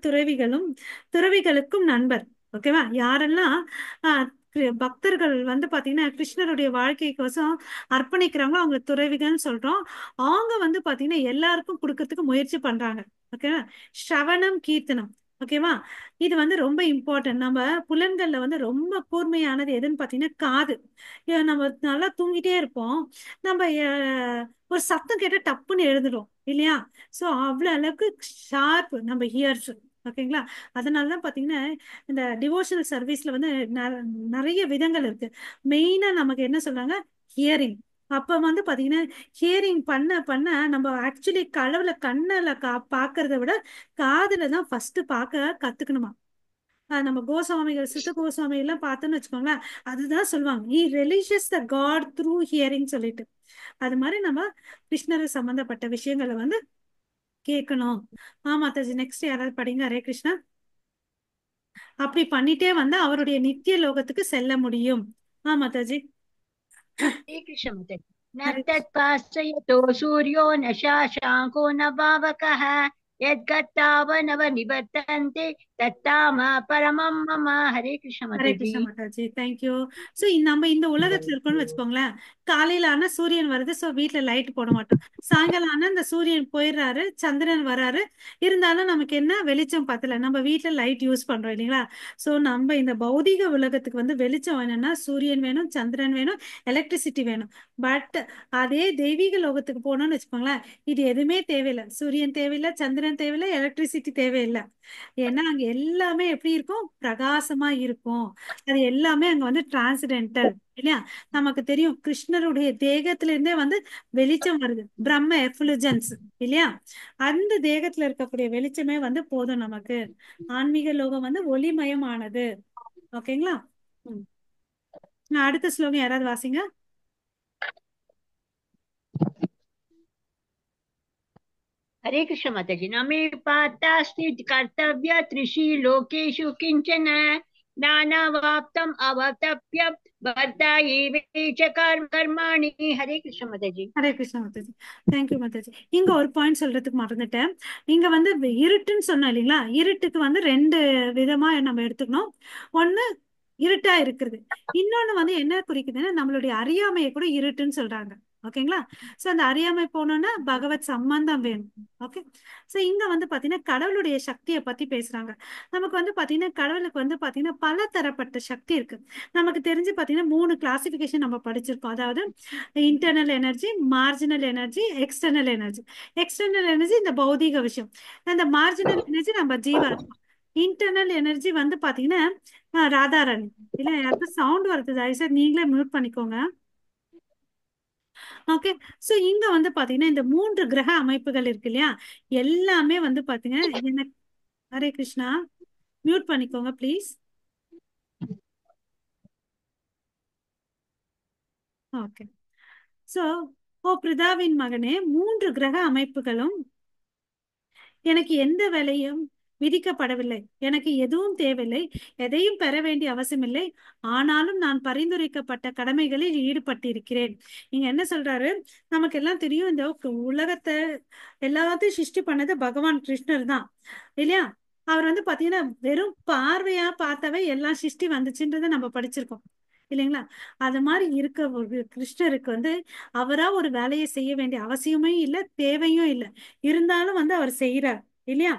துறவிகளுக்கும் நண்பர். ஓகேவா? யாரெல்லாம் பக்தர்கள் வந்து பாத்தீங்கன்னா கிருஷ்ணருடைய வாழ்க்கைக்கோசம் அர்ப்பணிக்கிறாங்களோ அவங்க துறவிகள்னு சொல்றோம். அவங்க வந்து பாத்தீங்கன்னா எல்லாருக்கும் கொடுக்கறதுக்கு முயற்சி பண்றாங்க. ஓகேவா? ஸ்ரவணம் கீர்த்தனம். ஓகேவா? இது வந்து ரொம்ப இம்பார்ட்டன்ட். நம்ம புலன்கள்ல வந்து ரொம்ப கூர்மையானது எதுன்னு பாத்தீங்கன்னா காது. நம்ம நல்லா தூங்கிட்டே இருப்போம், நம்ம ஒரு சத்தம் கேட்ட டப்புன்னு எழுந்துடும் இல்லையா. சோ அவ்வளவு அளவுக்கு ஷார்ப் நம்ம ஹியர்ஸ். ஓகேங்களா? அதனாலதான் பாத்தீங்கன்னா இந்த டிவோஷனல் சர்வீஸ்ல வந்து நிறைய விதங்கள் இருக்கு. மெயினா நமக்கு என்ன சொல்றாங்க, ஹியரிங். அப்ப வந்து பாத்தீங்கன்னா ஹியரிங் பண்ண பண்ண நம்ம ஆக்சுவலி கடவுளை கண்ணுல பாக்குறத விட காதுல தான் ஃபர்ஸ்ட் பார்க்க கத்துக்கணுமா. நம்ம கோஸ்வாமிகள், சித்த கோஸ்வாமி எல்லாம் பார்த்தோன்னு வச்சுக்கோங்களேன், அதுதான் சொல்லுவாங்க, ஈ ரிலீஜியஸ் த காட் த்ரூ ஹியரிங் சொல்லிட்டு. அது மாதிரி நம்ம கிருஷ்ணர் சம்பந்தப்பட்ட விஷயங்களை வந்து கேட்கணும். மாதாஜி நெக்ஸ்ட் யாராவது படிங்க. ஹரே கிருஷ்ணா. அப்படி பண்ணிட்டே வந்து அவருடைய நித்திய லோகத்துக்கு செல்ல முடியும். மாதாஜி. न तत्पाश्चयतो सूर्यो न शाशाङ्को न पावकः यद्गत्तावनव निवर्तन्ते तत्ताम परमं मम. हरे कृष्ण ஹரே माताजी. கிருஷ்ணா மாதாஜி, தேங்க்யூ. ஸோ நம்ம இந்த உலகத்துல இருக்கோம்னு வச்சுக்கோங்களேன். காலையில ஆனா சூரியன் வருது, ஸோ வீட்ல லைட் போட மாட்டோம். சாயங்காலம் ஆனா இந்த சூரியன் போயிடுறாரு, சந்திரன் வராரு. இருந்தாலும் நமக்கு என்ன வெளிச்சம் பத்தல, நம்ம வீட்ல லைட் யூஸ் பண்றோம் இல்லைங்களா? ஸோ நம்ம இந்த பௌதிக உலகத்துக்கு வந்து வெளிச்சம் வேணும்னா சூரியன் வேணும், சந்திரன் வேணும், எலக்ட்ரிசிட்டி வேணும். பட் அதே தெய்வீக லோகத்துக்கு போனோம்னு வச்சுக்கோங்களேன், இது எதுவுமே தேவையில்லை. சூரியன் தேவையில்லை, சந்திரன் தேவையில்லை, எலக்ட்ரிசிட்டி தேவையில்லை. ஏன்னா அங்க எல்லாமே எப்படி இருக்கும், பிரகாசமா இருக்கும். அது எல்லாமே அங்க வந்து டிரான்ஸ்டென்டல் இல்லையா? நமக்கு தெரியும் கிருஷ்ணருடைய தேகத்துல இருந்தே வந்து வெளிச்சம் வருது, பிரம்ம எஃபுலுஜன்ஸ் இல்லையா? அந்த தேகத்துல இருக்கக்கூடிய வெளிச்சமே வந்து போதும் நமக்கு. ஆன்மீக லோகம் வந்து ஒளிமயமானது. ஓகேங்களா? ம். நான் அடுத்த ஸ்லோகம் யாராவது வாசிங்க. हरे कृष्ण माताजी. न मे पातास्ति कर्तव्य त्रिषु लोकेषु किंचन नानावाप्तम् अवतप्य बद्धा एवेच कर्माणि. हरे कृष्ण माताजी. ஹரே கிருஷ்ணா மாதாஜி, தேங்க்யூ மாதாஜி. இங்க ஒரு பாயிண்ட் சொல்றதுக்கு மறந்துட்டேன். இங்க வந்து இருட்டுன்னு சொன்னோம் இல்லைங்களா? இருட்டுக்கு வந்து ரெண்டு விதமா நம்ம எடுத்துக்கணும். ஒண்ணு இருட்டா இருக்கிறது, இன்னொன்னு வந்து என்ன குறிக்குதுன்னா நம்மளுடைய அறியாமையை கூட இருட்டுன்னு சொல்றாங்க. ஓகேங்களா? சோ அந்த அறியாமை போனோம்னா பகவத் சம்பந்தம் வேணும். ஓகே. சோ இங்க வந்து பாத்தீங்கன்னா கடவுளுடைய சக்தியை பத்தி பேசுறாங்க. நமக்கு வந்து பாத்தீங்கன்னா கடவுளுக்கு வந்து பாத்தீங்கன்னா பல தரப்பட்ட சக்தி இருக்கு. நமக்கு தெரிஞ்சு பாத்தீங்கன்னா 3 கிளாசிபிகேஷன் நம்ம படிச்சிருக்கோம். அதாவது internal energy, marginal energy, external energy. External energy இந்த பௌதீக விஷயம். அந்த மார்ஜினல் எனர்ஜி நம்ம ஜீவாத்மா. இன்டர்னல் எனர்ஜி வந்து பாத்தீங்கன்னா ராதாராணி. இல்ல யாருக்கும் சவுண்ட் வருது, தயவுசெய்து நீங்களே மியூட் பண்ணிக்கோங்க. ஓகே. சோ இங்க வந்து பாத்தீங்கன்னா இந்த 3 கிரக அமைப்புகள் இருக்கு இல்லையா? எல்லாமே வந்து பாத்தீங்கன்னா எனக்கு ஹரே கிருஷ்ணா, மியூட் பண்ணிக்கோங்க ப்ளீஸ். ஓகே. சோ ஓ பிரிதாவின் மகனே, 3 கிரக அமைப்புகளும் எனக்கு எந்த வேலையும் விதிக்கப்படவில்லை, எனக்கு எதுவும் தேவையில்லை, எதையும் பெற வேண்டிய அவசியமில்லை. ஆனாலும் நான் பரிந்துரைக்கப்பட்ட கடமைகளில் ஈடுபட்டிருக்கிறேன். இங்க என்ன சொல்றாரு, நமக்கு எல்லாம் தெரியும் இந்த உலகத்தை எல்லாத்தையும் சிருஷ்டி பண்ணது பகவான் கிருஷ்ணர் தான் இல்லையா? அவர் வந்து பாத்தீங்கன்னா வெறும் பார்வையா பார்த்தவே எல்லாம் சிருஷ்டி வந்துச்சுன்றதை நம்ம படிச்சிருக்கோம் இல்லைங்களா? அது மாதிரி இருக்க ஒரு கிருஷ்ணருக்கு வந்து அவரா ஒரு வேலையை செய்ய வேண்டிய அவசியமும் இல்லை, தேவையும் இல்லை. இருந்தாலும் வந்து அவர் செய்யறார் இல்லையா?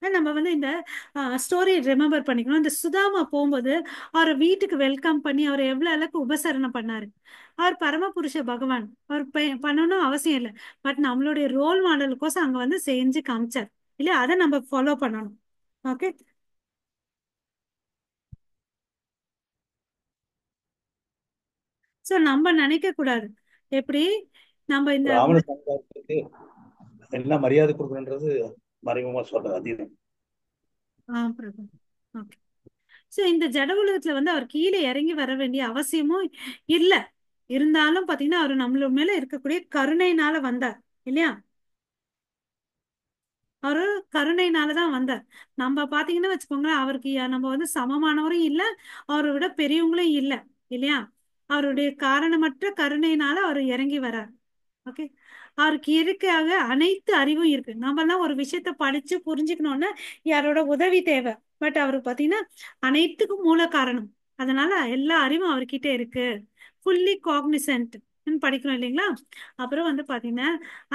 நம்ம வந்து இந்த ஸ்டோரி ரிமெம்பர் பண்ணிக்கணும். இந்த சுதாமா போகும்போது அவரை வீட்டுக்கு வெல்கம் பண்ணி அவர் எவ்வளவு அளவுக்கு உபசரணம் பண்ணாரு. அவர் பரமபுருஷ பகவான், அவர் பண்ணணும் அவசியம் இல்லை. பட் நம்மளுடைய ரோல் மாடலுக்கோசம் அங்க வந்து செஞ்சு காமிச்சார் இல்லையா? அதை நம்ம ஃபாலோ பண்ணணும். ஓகே. சோ நம்ம நினைக்க கூடாது எப்படி நம்ம இந்த ராவண சமுதாயத்துக்கு என்ன மரியாதை கொடுக்கணுன்றது மறைமுகமா சொல்றது அதீதம். பிரபு. ஓகே. சோ இந்த ஜட உலகத்துல வந்து அவர் கீழே இறங்கி வர வேண்டிய அவசியமும் இல்ல. இருந்தாலும் பாத்தீங்கன்னா அவர் நம்மள மேல இருக்கக்கூடிய கருணையினால வந்தார் இல்லையா? அவரு கருணையினாலதான் வந்தார். நம்ம பாத்தீங்கன்னா வச்சுக்கோங்களேன், அவருக்கு நம்ம வந்து சமமானவரும் இல்ல, அவரை விட பெரியவங்களும் இல்ல இல்லையா? அவருடைய காரணமற்ற கருணையினால அவர் இறங்கி வரார். ஓகே. அவருக்கு இருக்காக அனைத்து அறிவும் இருக்கு. நம்ம எல்லாம் ஒரு விஷயத்த படிச்சு புரிஞ்சுக்கணும்னா யாரோட உதவி தேவை. பட் அவருக்கு பாத்தீங்கன்னா அனைத்துக்கும் மூல காரணம். அதனால எல்லா அறிவும் அவர்கிட்ட இருக்கு. ஃபுல்லி காக்னிசன்ட் படிக்கிறோம் இல்லைங்களா? அப்புறம் வந்து பாத்தீங்கன்னா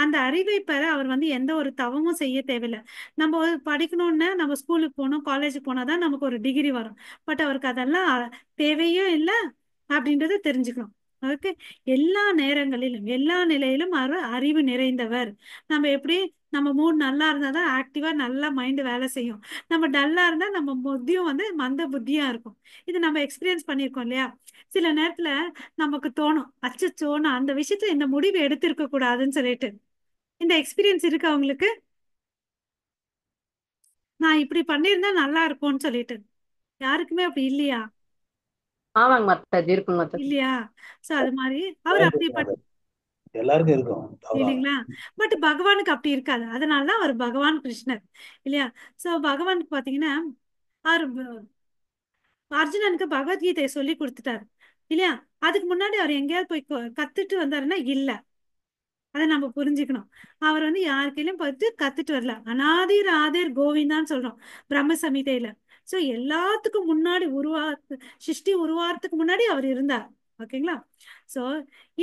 அந்த அறிவை பெற அவர் வந்து எந்த ஒரு தவமும் செய்ய தேவையில்லை. நம்ம படிக்கணும்னா நம்ம ஸ்கூலுக்கு போகணும், காலேஜுக்கு போனாதான் நமக்கு ஒரு டிகிரி வரும். பட் அவருக்கு அதெல்லாம் தேவையும் இல்லை அப்படின்றத தெரிஞ்சுக்கணும். ஓகே. எல்லா நேரங்களிலும் எல்லா நிலையிலும் அவர் அறிவு நிறைந்தவர். நம்ம எப்படி, நம்ம மூட் நல்லா இருந்தாதான் ஆக்டிவா நல்லா மைண்ட் வேலை செய்யும். நம்ம டல்லா இருந்தா நம்ம புத்தியும் வந்து மந்த புத்தியா இருக்கும். இது நம்ம எக்ஸ்பீரியன்ஸ் பண்ணியிருக்கோம் இல்லையா? சில நேரத்துல நமக்கு தோணும், அச்சச்சோ நான் அந்த விஷயத்துல இந்த முடிவு எடுத்திருக்க கூடாதுன்னு சொல்லிட்டு. இந்த எக்ஸ்பீரியன்ஸ் இருக்கு அவங்களுக்கு, நான் இப்படி பண்ணியிருந்தா நல்லா இருக்கும்னு சொல்லிட்டு. யாருக்குமே அப்படி இல்லையா? ஆமாங்க மாதாஜி, இருக்குங்க மாதாஜி. இல்லையா? சோ அது மாதிரி அவர் அப்படிப்பட்ட எல்லாருக்கும் இருக்கும் தவறான. இல்லைங்களா? பட் பகவானுக்கு அப்படி இருக்காது. அதனாலதான் அவர் பகவான் கிருஷ்ணர் இல்லையா? சோ பகவானுக்கு பாத்தீங்கன்னா அவர் அர்ஜுனனுக்கு பகவத்கீதையை சொல்லி கொடுத்துட்டாரு இல்லையா? அதுக்கு முன்னாடி அவர் எங்கேயாவது போய் கத்துட்டு வந்தாருன்னா இல்ல. அதை நம்ம புரிஞ்சுக்கணும். அவர் வந்து யாருக்கையிலும் பார்த்து கத்துட்டு வரல. அனாதிர் ஆதிர் கோவிந்தான்னு சொல்றோம் பிரம்ம சமிதையில. சோ எல்லாத்துக்கும் முன்னாடி சிருஷ்டி உருவாகிறதுக்கு முன்னாடி அவர் இருந்தார். ஓகேங்களா? சோ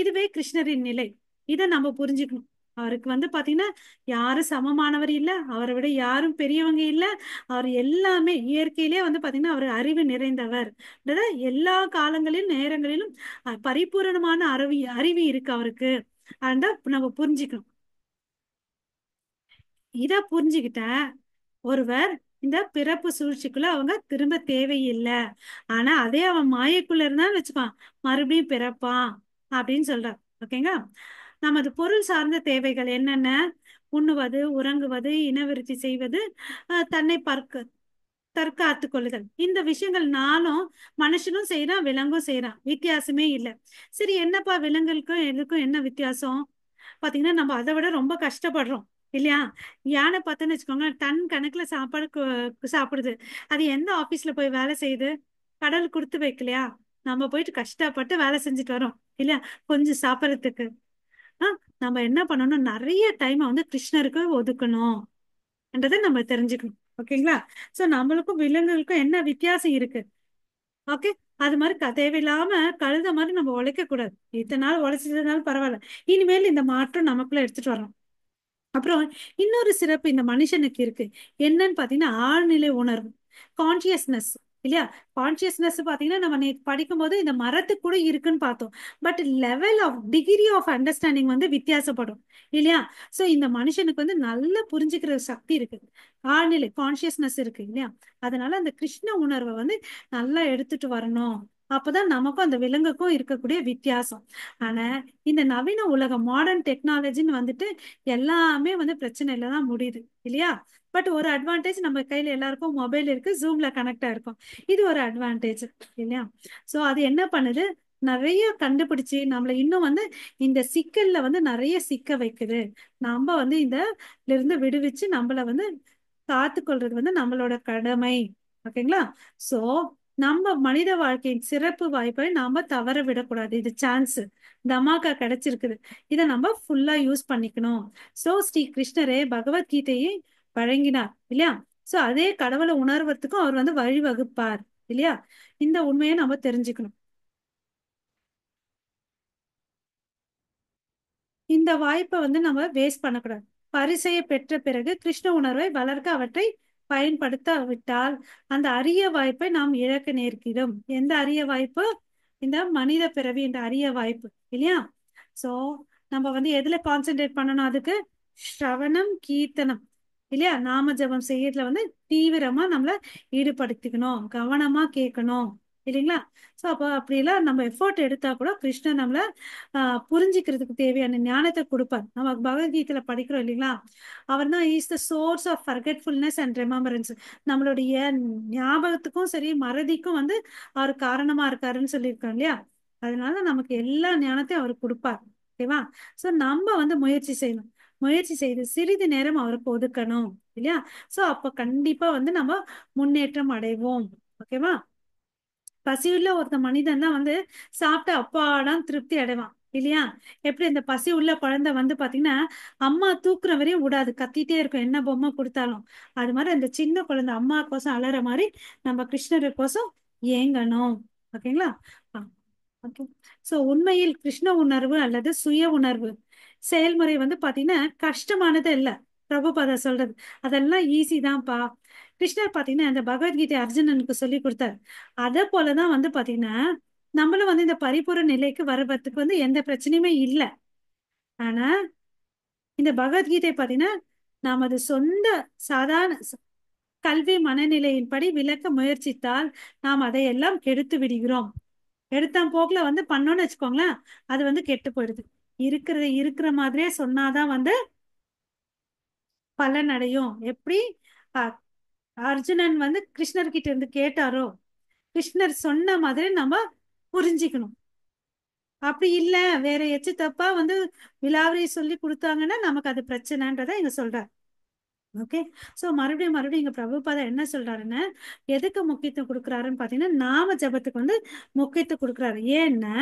இதுவே கிருஷ்ணரின் நிலை. இதை நம்ம புரிஞ்சுக்கணும். அவருக்கு வந்து பாத்தீங்கன்னா யாரும் சமமானவர் இல்ல, அவரை விட யாரும் பெரியவங்க இல்ல. அவர் எல்லாமே இயற்கையிலே வந்து பாத்தீங்கன்னா அவர் அறிவு நிறைந்தவர். எல்லா காலங்களிலும் நேரங்களிலும் பரிபூரணமான அறிவு இருக்கு அவருக்கு. அதான் நம்ம புரிஞ்சுக்கணும். இத புரிஞ்சுக்கிட்ட ஒருவர் இந்த பிறப்பு சூழ்ச்சிக்குள்ள அவங்க திரும்ப தேவையில்லை. ஆனா அதே அவன் மாயைக்குள்ள இருந்தான்னு வச்சுப்பான், மறுபடியும் பிறப்பான் அப்படின்னு சொல்றார். ஓகேங்களா? நமது பொருள் சார்ந்த தேவைகள் என்னென்ன? உண்ணுவது, உறங்குவது, இனவிருத்தி செய்வது, தன்னை தற்காத்து கொள்ளுதல். இந்த விஷயங்கள் நானும் மனுஷனும் செய்யறான், விலங்கும் செய்யறான், வித்தியாசமே இல்லை. சரி, என்னப்பா விலங்குகளுக்கும் எதுக்கும் என்ன வித்தியாசம்? பாத்தீங்கன்னா நம்ம அதை விட ரொம்ப கஷ்டப்படுறோம் இல்லையா? யானை பார்த்தோன்னு வச்சுக்கோங்க, டன் கணக்குல சாப்பாடு சாப்பிடுது. அது எந்த ஆபீஸ்ல போய் வேலை செய்யுது? கடல் கொடுத்து வைக்கலையா? நம்ம போயிட்டு கஷ்டப்பட்டு வேலை செஞ்சுட்டு வரோம் இல்லையா, கொஞ்சம் சாப்பிடறதுக்கு. நம்ம என்ன பண்ணணும், நிறைய டைம் வந்து கிருஷ்ணருக்கு ஒதுக்கணும் என்றதை நம்ம தெரிஞ்சுக்கணும். ஓகேங்களா? சோ நம்மளுக்கும் விலங்குகளுக்கும் என்ன வித்தியாசம் இருக்கு? ஓகே, அது மாதிரி தேவையில்லாம கழுத மாதிரி நம்ம உழைக்க கூடாது. இத்தனை நாள் உழைச்சதுனாலும் பரவாயில்ல, இனிமேல் இந்த மாற்றம் நமக்குள்ள எடுத்துட்டு வரணும். அப்புறம் இன்னொரு சிறப்பு இந்த மனுஷனுக்கு இருக்கு. என்னன்னு பாத்தீங்கன்னா ஆழ்நிலை உணர்வு, கான்சியஸ்னஸ் இல்லையா? கான்சியஸ்னஸ் பாத்தீங்கன்னா நம்ம நேற்று படிக்கும்போது இந்த மரத்துக்கு கூட இருக்குன்னு பார்த்தோம். But level of degree of understanding வந்து வித்தியாசப்படும் இல்லையா? சோ இந்த மனுஷனுக்கு வந்து நல்லா புரிஞ்சுக்கிற சக்தி இருக்கு, ஆழ்நிலை கான்சியஸ்னஸ் இருக்கு இல்லையா? அதனால அந்த கிருஷ்ண உணர்வை வந்து நல்லா எடுத்துட்டு வரணும். அப்பதான் நமக்கும் அந்த விலங்குக்கும் இருக்கக்கூடிய வித்தியாசம். ஆனா இந்த நவீன உலகம் மாடர்ன் டெக்னாலஜின்னு வந்துட்டு எல்லாமே வந்து பிரச்சனையில தான் முடியுது இல்லையா? பட் ஒரு அட்வான்டேஜ், நம்ம கையில எல்லாருக்கும் மொபைல் இருக்கு, ஜூம்ல கனெக்ட் ஆயிருக்கும். இது ஒரு அட்வான்டேஜ் இல்லையா? சோ அது என்ன பண்ணுது, நிறைய கண்டுபிடிச்சு நம்மள இன்னும் வந்து இந்த சிக்கல்ல வந்து நிறைய சிக்க வைக்குது. நம்ம வந்து இருந்து விடுவிச்சு நம்மள வந்து காத்துக்கொள்றது வந்து நம்மளோட கடமை. ஓகேங்களா? சோ நம்ம மனித வாழ்க்கையின் சிறப்பு வாய்ப்பை நாம தவற விடக்கூடாது. இது சான்ஸ் தமாக்கா கிடைச்சிருக்குது, இதை நம்ம ஃபுல்லா யூஸ் பண்ணிக்கணும். சோ ஸ்ரீ கிருஷ்ணரே பகவத்கீதையை வழங்கினார் இல்லையா? சோ அதே கடவுளை உணர்வதற்கும் அவர் வந்து வழிவகுப்பார் இல்லையா? இந்த உண்மையை நம்ம தெரிஞ்சுக்கணும். இந்த வாய்ப்பை வந்து நம்ம வேஸ்ட் பண்ணக்கூடாது. பரிசையை பெற்ற பிறகு கிருஷ்ண உணர்வை வளர்க்க அவற்றை பயன்படுத்தாவிட்டால் அந்த அரிய வாய்ப்பை நாம் இழக்க நேர்க்கிறோம். எந்த அரிய வாய்ப்பு? இந்த மனித பிறவி என்ற அரிய வாய்ப்பு இல்லையா? சோ நம்ம வந்து எதுல கான்சென்ட்ரேட் பண்ணணும்? அதுக்கு ஸ்ரவணம் கீர்த்தனம் இல்லையா, நாம ஜபம் செய்யறதுல வந்து தீவிரமா நம்மள ஈடுபடுத்திக்கணும், கவனமா கேட்கணும் இல்லைங்களா? சோ அப்போ அப்படியெல்லாம் நம்ம எஃபோர்ட் எடுத்தா கூட கிருஷ்ணன் நம்மள புரிஞ்சுக்கிறதுக்கு தேவையான ஞானத்தை கொடுப்பார். நம்ம பகவத்கீதையில படிக்கிறோம் இல்லைங்களா, அவர் தான் is the source of forgetfulness and remembrance. நம்மளுடைய ஞாபகத்துக்கும் சரி மறதிக்கும் வந்து அவர் காரணமா இருக்காருன்னு சொல்லியிருக்கோம் இல்லையா? அதனால நமக்கு எல்லா ஞானத்தையும் அவர் கொடுப்பார். ஓகேவா? சோ நம்ம வந்து முயற்சி செய்யணும், முயற்சி செய்து சிறிது நேரம் அவருக்கு ஒதுக்கணும் இல்லையா? சோ அப்ப கண்டிப்பா வந்து நம்ம முன்னேற்றம் அடைவோம். ஓகேவா? பசியுள்ள ஒருத்த மனிதன் தான் வந்து சாப்பிட்டு அப்பாடான் திருப்தி அடைவான் இல்லையா? எப்படி அந்த பசி உள்ள குழந்தை வந்து பாத்தீங்கன்னா அம்மா தூக்குற வரையும் விடாது, கத்திட்டே இருக்கும் என்ன பொம்மை கொடுத்தாலும். அது மாதிரி அந்த சின்ன குழந்தை அம்மா கோசம் அலற மாதிரி நம்ம கிருஷ்ணரு கோசம் ஏங்கணும். ஓகேங்களா? ஓகே. சோ உண்மையில் கிருஷ்ண உணர்வு அல்லது சுய உணர்வு செயல்முறை வந்து பாத்தீங்கன்னா கஷ்டமானது இல்ல. பிரபுபாதா சொல்றது அதெல்லாம் ஈஸி தான்ப்பா. கிருஷ்ணர் பாத்தீங்கன்னா இந்த பகவத்கீதை அர்ஜுனனுக்கு சொல்லி கொடுத்தாரு. அதே போலதான் வந்து பாத்தீங்கன்னா நம்மளும் வந்து இந்த பரிபூர்ண நிலைக்கு வருவதற்கு வந்து எந்த பிரச்சனையுமே இல்லை. ஆனா இந்த பகவத்கீதை பாத்தீங்கன்னா நமது சொந்த சாதாரண கல்வி மனநிலையின்படி விளக்க முயற்சித்தால் நாம் அதையெல்லாம் கெடுத்து விடுகிறோம். எடுத்தான் போக்குல வந்து பண்ணோம்னு வச்சுக்கோங்களேன், அது வந்து கெட்டு போயிடுது. இருக்கிற மாதிரியே சொன்னாதான் வந்து பலன் அடையும். எப்படி அர்ஜுனன் வந்து கிருஷ்ணர் கிட்ட இருந்து கேட்டாரோ, கிருஷ்ணர் சொன்ன மாதிரி நம்ம புரிஞ்சுக்கணும். அப்படி இல்ல வேற எச்சு தப்பா வந்து விலாவரி சொல்லி கொடுத்தாங்கன்னா நமக்கு அது பிரச்சனைன்றதை இங்க சொல்றார். ஓகே. சோ மறுபடியும் இங்க பிரபுபாதா என்ன சொல்றாருன்னா, எதுக்கு முக்கியத்துவம் கொடுக்குறாருன்னு பாத்தீங்கன்னா நாம ஜபத்துக்கு வந்து முக்கியத்துவம் கொடுக்குறாரு. ஏன்னா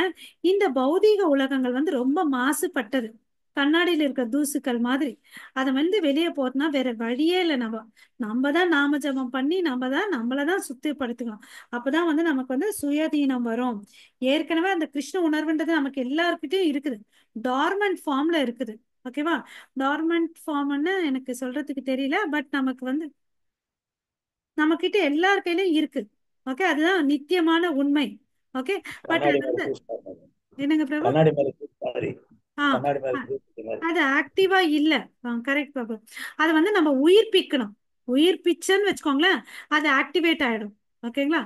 இந்த பௌதீக உலகங்கள் வந்து ரொம்ப மாசுபட்டது, கண்ணாடியில இருக்க தூசுக்கள் மாதிரி. அதை வந்து வெளியே போறதுனா வேற வழியே இல்லை. நம்ம தான் நாம ஜெபம் பண்ணி நம்ம தான் நம்மளதான் சுத்திப்படுத்திக்கணும். அப்பதான் வந்து நமக்கு வந்து சுயதீனம் வரும். ஏற்கனவே அந்த கிருஷ்ண உணர்வுன்றது நமக்கு எல்லாருக்கிட்டையும் இருக்குது, டார்மண்ட் ஃபார்ம்ல இருக்குது. ஓகேவா? டார்மண்ட் ஃபார்ம்னு எனக்கு சொல்றதுக்கு தெரியல, பட் நமக்கு வந்து நம்ம கிட்ட எல்லார் கையிலயும் இருக்கு. ஓகே, அதுதான் நித்தியமான உண்மை. ஓகே, பட் கண்ணாடி அது மேல வந்து பூஸ் மாதிரி. என்னங்க பிரபு? கண்ணாடி மேல பூஸ் மாதிரி. ஆ கண்ணாடி மேல ஆ, பூஸ் மாதிரி. அது ஆக்டிவா இல்ல. கரெக்ட் பிரபு. அது வந்து நம்ம உயிர்ப்பிக்கணும். உயிர்ப்பிச்சன்னு வச்சுக்கோங்களேன், அது ஆக்டிவேட் ஆயிடும். ஓகேங்களா?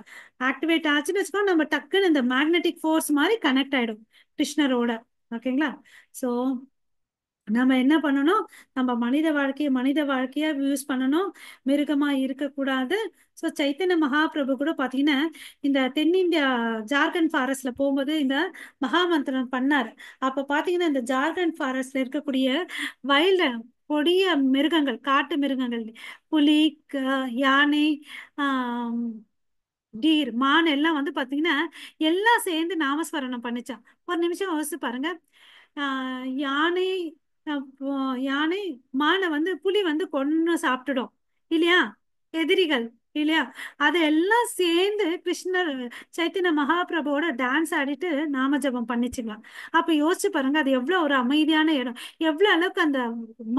ஆக்டிவேட் ஆச்சுன்னு வச்சுக்கோங்க, நம்ம டக்குன்னு இந்த மேக்னெட்டிக் ஃபோர்ஸ் மாதிரி கனெக்ட் ஆயிடும் கிருஷ்ணரோட. ஓகேங்களா? சோ நம்ம என்ன பண்ணணும், நம்ம மனித வாழ்க்கையா யூஸ் பண்ணணும், மிருகமா இருக்கக்கூடாது. ஸோ சைத்தன்ய மகாபிரபு கூட பாத்தீங்கன்னா இந்த தென்னிந்தியா ஜார்க்கண்ட் ஃபாரஸ்ட்ல போகும்போது இந்த மகாமந்திரம் பண்ணாரு. அப்ப பாத்தீங்கன்னா இந்த ஜார்க்கண்ட் ஃபாரஸ்ட்ல இருக்கக்கூடிய வைல்டு கொடிய மிருகங்கள், காட்டு மிருகங்கள், புலி, யானை, ஆஹ் டீர், மான் எல்லாம் வந்து பாத்தீங்கன்னா எல்லாம் சேர்ந்து நாமஸ்மரணம் பண்ணிச்சான். ஒரு நிமிஷம் யோசிச்சு பாருங்க. யானை, அப்போ யானை, மானை வந்து புலி வந்து கொன்னு சாப்பிட்டுடும் இல்லையா, எதிரிகள் இல்லையா. அதெல்லாம் சேர்ந்து கிருஷ்ணர் சைத்தன்ய மகாபிரபுவோட டான்ஸ் ஆடிட்டு நாம ஜெபம் பண்ணிச்சுங்க. அப்ப யோசிச்சு பாருங்க, அது எவ்வளவு ஒரு அமைதியான இடம், எவ்வளவு அளவுக்கு அந்த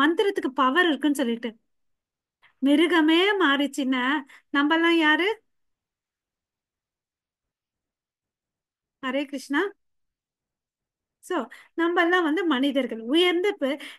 மந்திரத்துக்கு பவர் இருக்குன்னு சொல்லிட்டு. மிருகமே மாறிச்சுன்னா நம்ம எல்லாம் யாரு? ஹரே கிருஷ்ணா. சோ நம்ம எல்லாம் வந்து மனிதர்கள், உயர்ந்த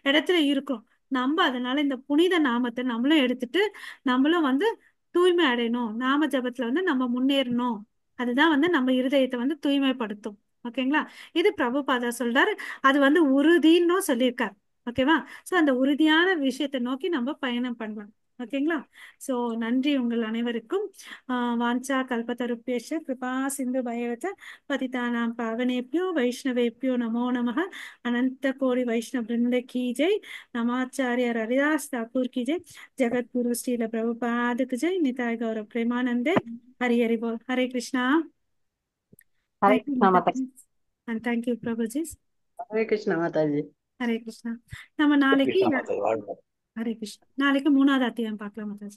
இடத்துல இருக்கோம். நம்ம அதனால இந்த புனித நாமத்தை நம்மளும் எடுத்துட்டு நம்மளும் வந்து தூய்மை அடையணும். நாம ஜபத்துல வந்து நம்ம முன்னேறணும். அதுதான் வந்து நம்ம இருதயத்தை வந்து தூய்மைப்படுத்தும். ஓகேங்களா? இது பிரபுபாதா சொல்றாரு. அது வந்து உறுதின்னு சொல்லியிருக்காரு. ஓகேவா? சோ அந்த உறுதியான விஷயத்தை நோக்கி நம்ம பயணம் பண்ணலாம். ஓகேங்களா? சோ நன்றி உங்கள் அனைவருக்கும். வாஞ்சா கல்பத்தருப்பேஷ கிருபா சிந்து பயவச்ச पतितानां पावनेभ्यो वैष्णवेभ्यो नमो नमः। अनंत कोटि वैष्णव वृंद की जय। नमाचार्य हरिदास ठाकुर की जय। जगत गुरु श्रील प्रभुपाद की जय। निताय गौरव प्रेमानंदे। हरि हरि बोल। हरे कृष्णा। ஹரே थैंक यू கிருஷ்ணா माता மாதாஜி. and thank you प्रभु जी। ஹரே கிருஷ்ண மாதாஜி. हरे कृष्णा. நம்ம நாளைக்கு கிருஷ்ண மாதா வாழ்க. ஹரே கிருஷ்ணா நாளைக்கு 3வது அத்தியாயம் பார்க்கலாம் மாதாஜி.